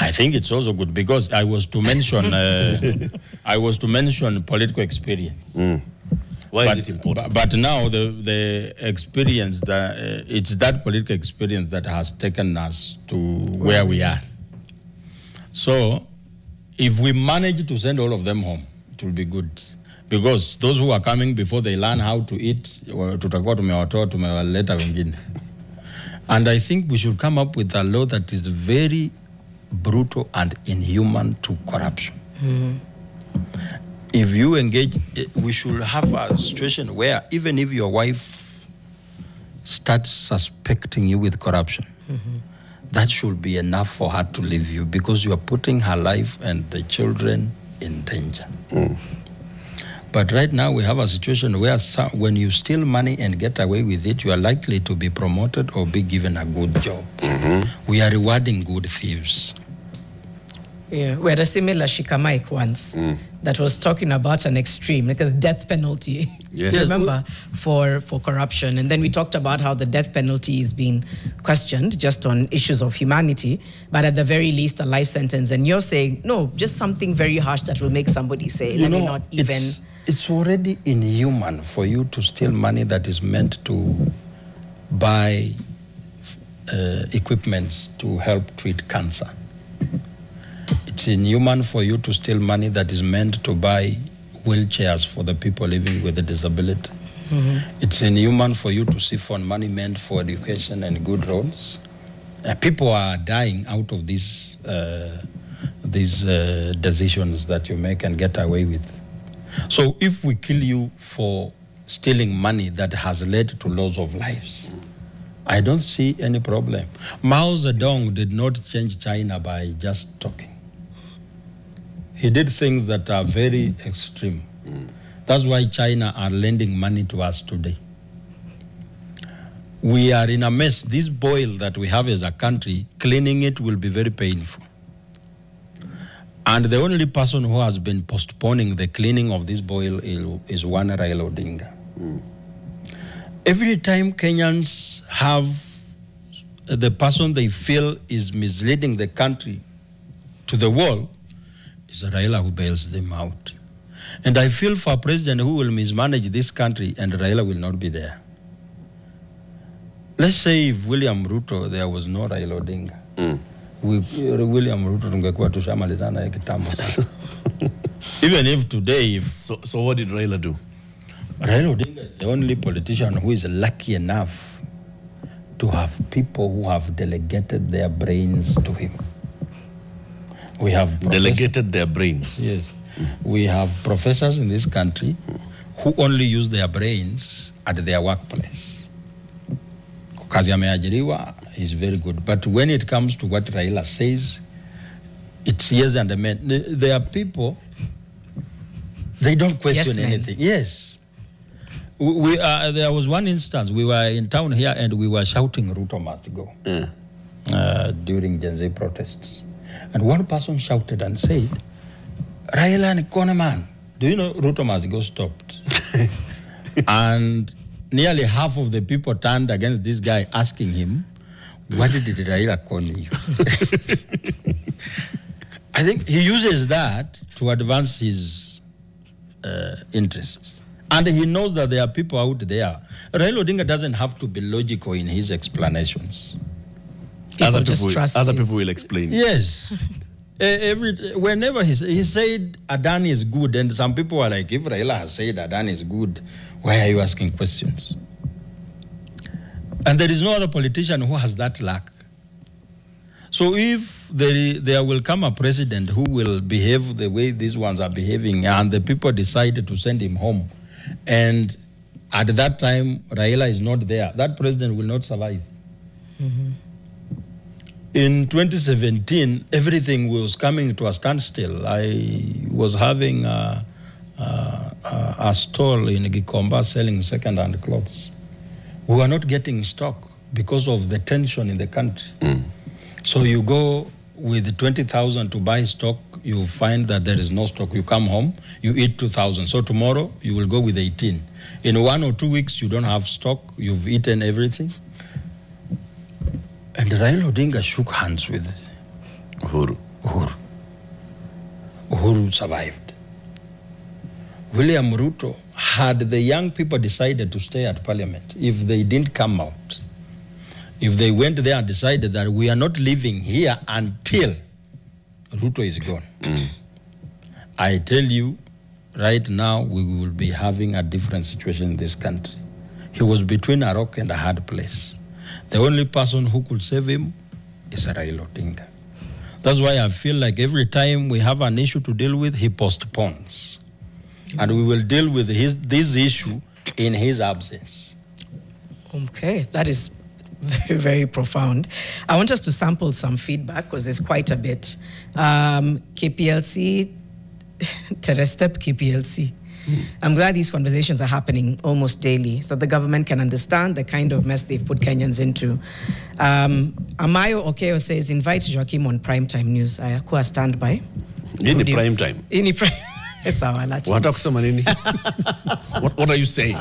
I think it's also good because I was to mention political experience. Why is it important? But now the experience it's that political experience that has taken us to where we are. So if we manage to send all of them home, it will be good. Because those who are coming before they learn how to eat, and I think we should come up with a law that is very brutal and inhuman to corruption. If you engage, we should have a situation where even if your wife starts suspecting you with corruption, that should be enough for her to leave you because you are putting her life and the children in danger. But right now we have a situation where when you steal money and get away with it, you are likely to be promoted or be given a good job. We are rewarding good thieves. Yeah, we had a similar Shikamike once that was talking about an extreme, like a death penalty. Yes. Remember, for corruption. And then we talked about how the death penalty is being questioned just on issues of humanity, but at the very least a life sentence. And you're saying, no, just something very harsh that will make somebody say, let me not even... It's already inhuman for you to steal money that is meant to buy equipments to help treat cancer. It's inhuman for you to steal money that is meant to buy wheelchairs for the people living with a disability. It's inhuman for you to siphon money meant for education and good roads. People are dying out of these decisions that you make and get away with. So if we kill you for stealing money that has led to loss of lives, I don't see any problem. Mao Zedong did not change China by just talking. He did things that are very extreme. That's why China are lending money to us today. We are in a mess. This boil that we have as a country, cleaning it will be very painful. And the only person who has been postponing the cleaning of this boil is one Raila Odinga. Every time Kenyans have the person they feel is misleading the country to the wall, it's Raila who bails them out. And I feel for a president who will mismanage this country and Raila will not be there. Let's say if William Ruto, there was no Raila Odinga. William Ruto tungekuwa tushamalizana ya kitambo sana. Even if today, So what did Raila do? Raila Odinga is the only politician who is lucky enough to have people who have delegated their brains to him. We have delegated their brain. Yes. We have professors in this country who only use their brains at their workplace. Kazi ameajiriwa is very good. But when it comes to what Raila says, it's yes and amen. There are people, they don't question anything. Yes. There was one instance, we were in town here and we were shouting, Ruto must go, during Gen Z protests. And one person shouted and said, Raila and Koneman, do you know Ruto must go stopped? And nearly half of the people turned against this guy asking him, what did Raila call you? I think he uses that to advance his interests. And he knows that there are people out there. Raila Odinga doesn't have to be logical in his explanations. Other people will explain. Yes. Whenever he said Adani is good, and some people are like, if Raila has said Adani is good, why are you asking questions? And there is no other politician who has that luck. So if there will come a president who will behave the way these ones are behaving, and the people decided to send him home, and at that time Raila is not there, that president will not survive. Mm-hmm. In 2017, everything was coming to a standstill. I was having a stall in Gikomba selling second-hand clothes. We were not getting stock because of the tension in the country. Mm. So you go with 20,000 to buy stock, you find that there is no stock. You come home, you eat 2,000. So tomorrow, you will go with 18. In 1 or 2 weeks, you don't have stock. You've eaten everything. And Raila Odinga shook hands with Uhuru. Uhuru survived. William Ruto, had the young people decided to stay at parliament, if they didn't come out, if they went there and decided that we are not living here until Ruto is gone, I tell you, right now we will be having a different situation in this country. He was between a rock and a hard place. The only person who could save him is Raila Odinga. That's why I feel like every time we have an issue to deal with, he postpones. And we will deal with this issue in his absence. Okay, that is very, very profound. I want us to sample some feedback because there's quite a bit. KPLC, Terestep KPLC. I'm glad these conversations are happening almost daily so the government can understand the kind of mess they've put Kenyans into. Amayo Okeo says, invite Joakim on primetime news. I akuwa standby. In the primetime? In the prime. What are you saying?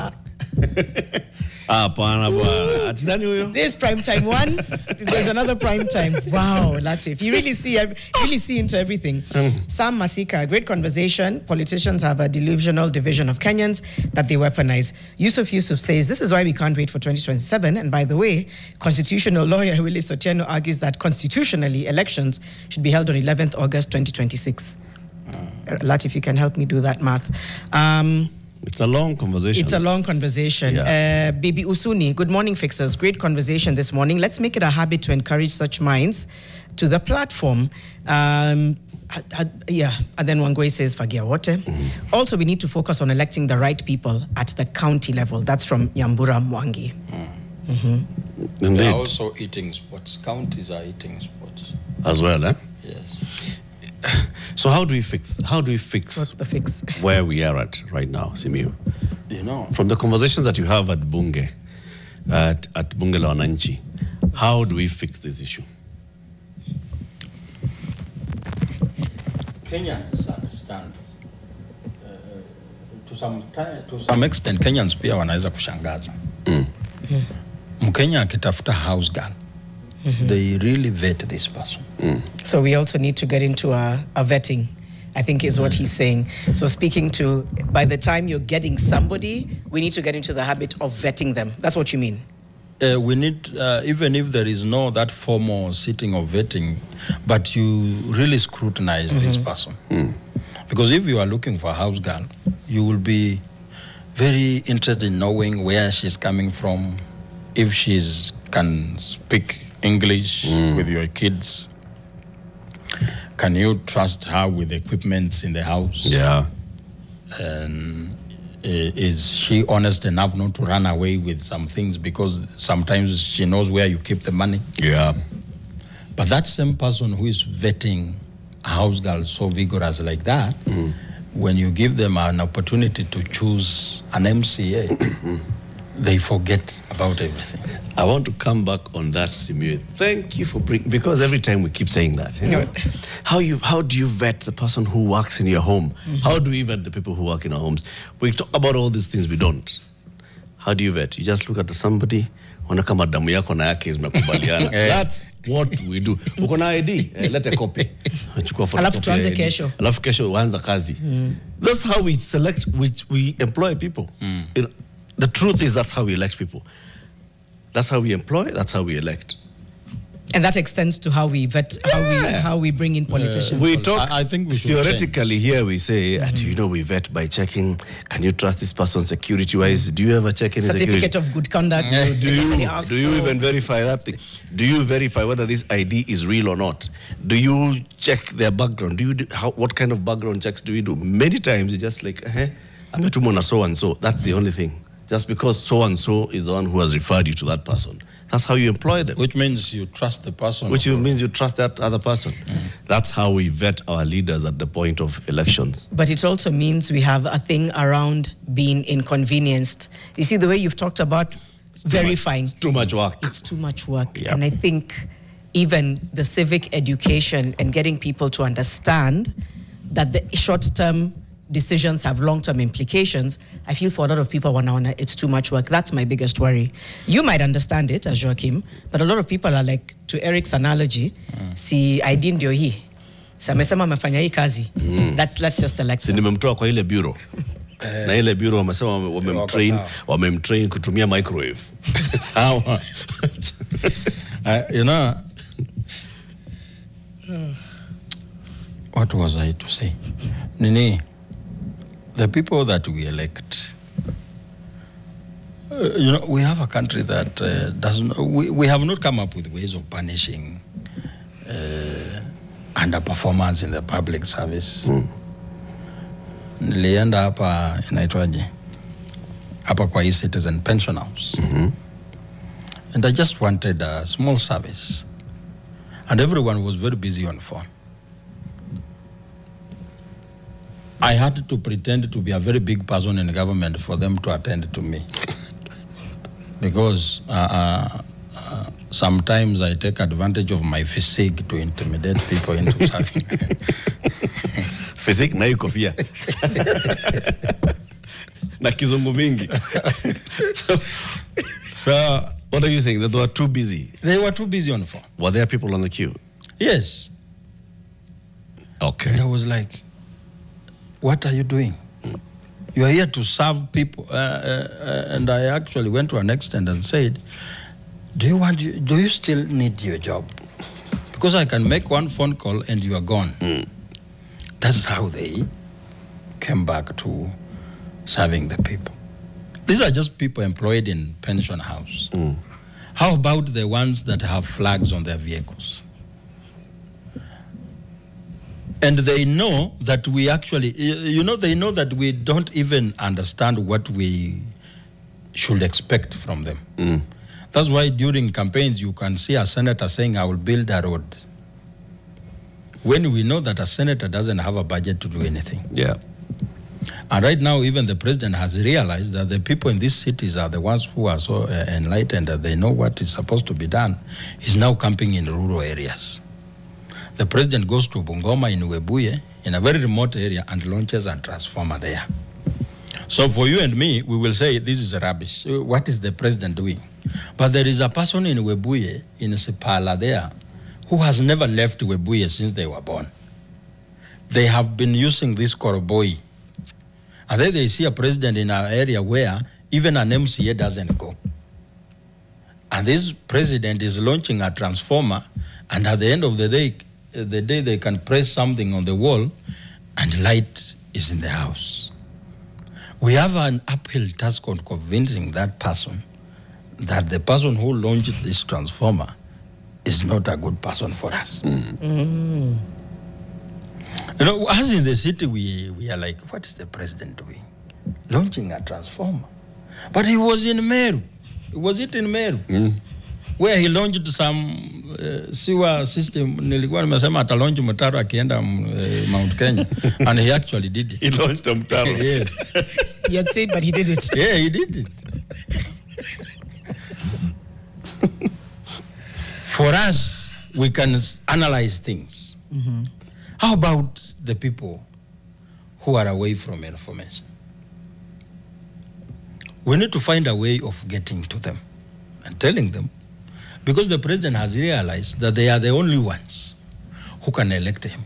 This prime time one, there's another prime time. Wow, Latif, you really see into everything. Sam Masika, great conversation. Politicians have a delusional division of Kenyans that they weaponize. Yusuf says, this is why we can't wait for 2027. And by the way, constitutional lawyer Willis Otieno argues that constitutionally elections should be held on 11th August 2026. Latif, you can help me do that math. It's a long conversation. It's a long conversation. Yeah. Bibi Usuni, good morning, Fixers. Great conversation this morning. Let's make it a habit to encourage such minds to the platform. Yeah, and then Wangoi says, Fagia Wote. Also, we need to focus on electing the right people at the county level. That's from Yambura Mwangi. They're also eating spots. Counties are eating spots. As well, eh? Yes. So how do we fix What's the fix? Where we are at right now, Simiyu? You know, from the conversations that you have at Bunge, at Bunge la Wananchi, how do we fix this issue? Kenyans understand. To some extent, Kenyans pia wanaweza kushangaza. Mkenya akitafuta house girl, they really vet this person. So we also need to get into a vetting, I think is what he's saying. So speaking to, by the time you're getting somebody, we need to get into the habit of vetting them. That's what you mean? We need, even if there is no that formal sitting of vetting, but you really scrutinize this person. Because if you are looking for a house girl, you will be very interested in knowing where she's coming from, if she can speak English with your kids. Can you trust her with the equipments in the house? Yeah. And is she honest enough not to run away with some things because sometimes she knows where you keep the money? Yeah. But that same person who is vetting a house girl so vigorous like that, when you give them an opportunity to choose an MCA, they forget about everything. I want to come back on that, Simiyu. Thank you for bringing, because every time we keep saying that. You know, how do you vet the person who works in your home? How do we vet the people who work in our homes? We talk about all these things, we don't. How do you vet? You just look at somebody, ona kama damu yako na yake zimekubaliana. That's what we do. Uko na ID, let a copy. Alafu tuanze kesho. Alafu kesho uanza kazi. That's how we select, we employ people. You know, the truth is that's how we elect people. That's how we employ, that's how we elect. And that extends to how we vet, how we bring in politicians. We talk, I think we should theoretically here we say, you know, we vet by checking, can you trust this person security-wise? Do you ever check any certificate of good conduct? Do you even verify that thing? Do you verify whether this ID is real or not? Do you check their background? What kind of background checks do we do? Many times it's just like, I'm a tumor so-and-so. That's the only thing. Just because so-and-so is the one who has referred you to that person. That's how you employ them. Which means you trust the person. Which means you trust that other person. That's how we vet our leaders at the point of elections. But it also means we have a thing around being inconvenienced. You see, the way you've talked about verifying. It's too much work. It's too much work. Yep. And I think even the civic education and getting people to understand that the short-term decisions have long-term implications, I feel for a lot of people, it's too much work. That's my biggest worry. You might understand it as Joakim, but a lot of people are like, to Eric's analogy, si ID ndio hii. Si amesema amefanya hii kazi. Let's just elect Si nimemtoa kwa ile bureau. Na ile bureau wamesema wamemtrain kutumia microwave. Sawa. You know, what was I to say? Nini, the people that we elect, you know, we have a country that doesn't, we have not come up with ways of punishing underperformance in the public service. Nilienda hapa inaitwaje? Hapa kwa e-citizen pension house. And I just wanted a small service. And everyone was very busy on the phone. I had to pretend to be a very big person in the government for them to attend to me. Because sometimes I take advantage of my physique to intimidate people into serving. Physique na hiyo kofia. Na kizungu mingi. So, what are you saying? That they were too busy? They were too busy on the phone. Were there people on the queue? Yes. Okay. And I was like, what are you doing? You are here to serve people. And I actually went to an extent and said, do you still need your job? Because I can make one phone call and you are gone. That's how they came back to serving the people. These are just people employed in pension house. How about the ones that have flags on their vehicles? And they know that we actually, you know, they know that we don't even understand what we should expect from them. That's why during campaigns, you can see a senator saying, I will build a road. When we know that a senator doesn't have a budget to do anything. Yeah. And right now, even the president has realized that the people in these cities are the ones who are so enlightened that they know what is supposed to be done. He's now camping in rural areas. The president goes to Bungoma in Webuye, in a very remote area, and launches a transformer there. So for you and me, we will say, this is rubbish. What is the president doing? But there is a person in Webuye, in Sepala there, who has never left Webuye since they were born. They have been using this koroboi. And then they see a president in an area where even an MCA doesn't go. And this president is launching a transformer, and at the end of the day they can press something on the wall and light is in the house. We have an uphill task on convincing that person that the person who launched this transformer is not a good person for us. You know, as in the city, we are like, what is the president doing? Launching a transformer. But he was in Meru. Was it in Meru? Where he launched some sewer system. Nilikuwa nimesema ata launch mtaro akienda Mount Kenya. And he actually did it. He launched a mtaro. Yes. He had said, but he did it. Yeah, he did it. For us, we can analyze things. How about the people who are away from information? We need to find a way of getting to them and telling them, because the president has realized that they are the only ones who can elect him.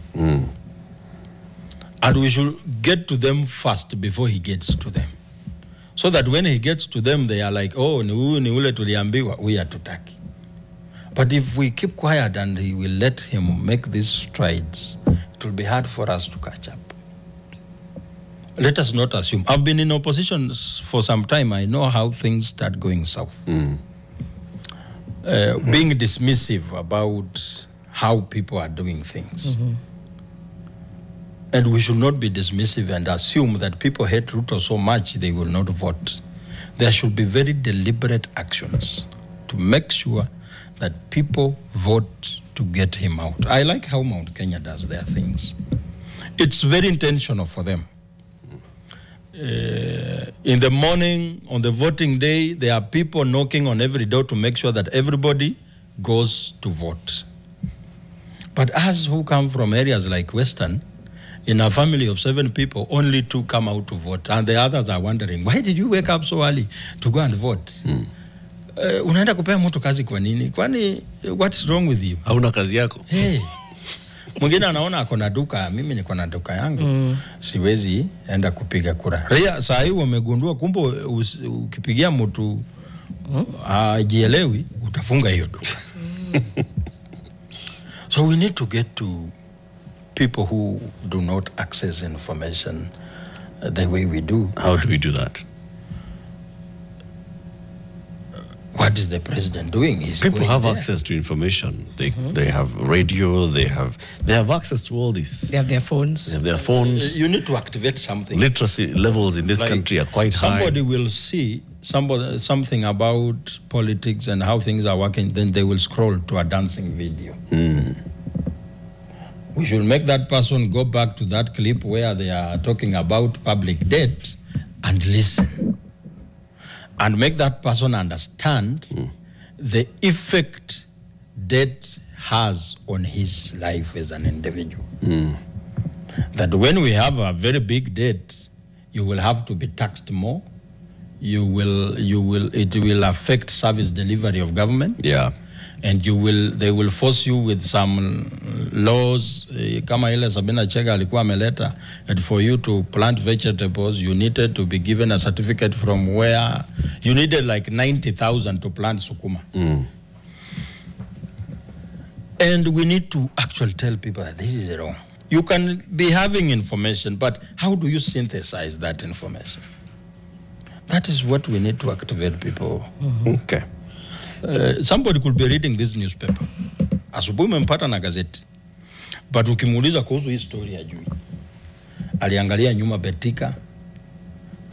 And we should get to them first before he gets to them. So that when he gets to them, they are like, oh, ni ule tuliambiwa, we are tutaki. But if we keep quiet and he will let him make these strides, it will be hard for us to catch up. Let us not assume. I've been in opposition for some time. I know how things start going south. Being dismissive about how people are doing things. And we should not be dismissive and assume that people hate Ruto so much they will not vote. There should be very deliberate actions to make sure that people vote to get him out. I like how Mount Kenya does their things. It's very intentional for them. In the morning, on the voting day, there are people knocking on every door to make sure that everybody goes to vote. But us who come from areas like Western, in a family of 7 people, only 2 come out to vote. And the others are wondering, why did you wake up so early to go and vote? Unaenda kupea mtu kazi kwa nini? Kwani, what's wrong with you? Hauna kazi yako? Hey. Mwingine anaona ako na duka, mimi niko na duka yangu, siwezi enda kupiga kura. Ria, saa hii wamegundua kumbe ukipigia mtu hajielewi, utafunga hiyo duka. So we need to get to people who do not access information the way we do. How do we do that? What is the president doing? People have access to information. They have radio. They have access to all this. They have their phones. They have their phones. You need to activate something. Literacy levels in this country are quite high. Somebody will see something about politics and how things are working, then they will scroll to a dancing video. We should make that person go back to that clip where they are talking about public debt and listen. And make that person understand the effect debt has on his life as an individual. That when we have a very big debt, you will have to be taxed more. It will affect service delivery of government. Yeah. And they will force you with some laws. Kama ile Sabina Chega alikuwa ameleta, and for you to plant vegetables, you needed to be given a certificate from where you needed like 90,000 to plant sukuma. And we need to actually tell people that this is wrong. You can be having information, but how do you synthesize that information? That is what we need to activate people. Okay. Somebody could be reading this newspaper. Asubuhi umempata na gazeti. But ukimuuliza kuhusu hii story ya juu. Aliangalia nyuma Betika,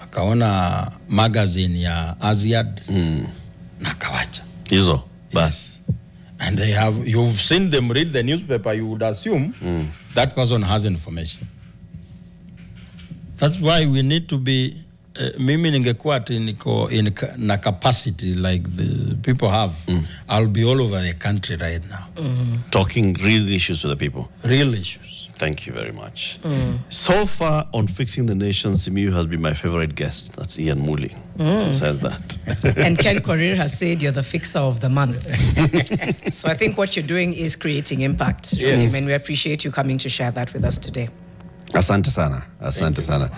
akaona magazine ya Aziad, na kawacha. Hizo, bas. And you've seen them read the newspaper, you would assume that person has information. That's why we need to be mimi ningekuwa ati niko na capacity like the people have, I'll be all over the country right now. Talking real issues to the people. Real issues. Thank you very much. So far on Fixing the Nation, Simiyu has been my favorite guest. That's Ian Muli. Says that. And Ken Korir has said you're the fixer of the month. So I think what you're doing is creating impact. Yes. And we appreciate you coming to share that with us today. Asante sana. Asante sana.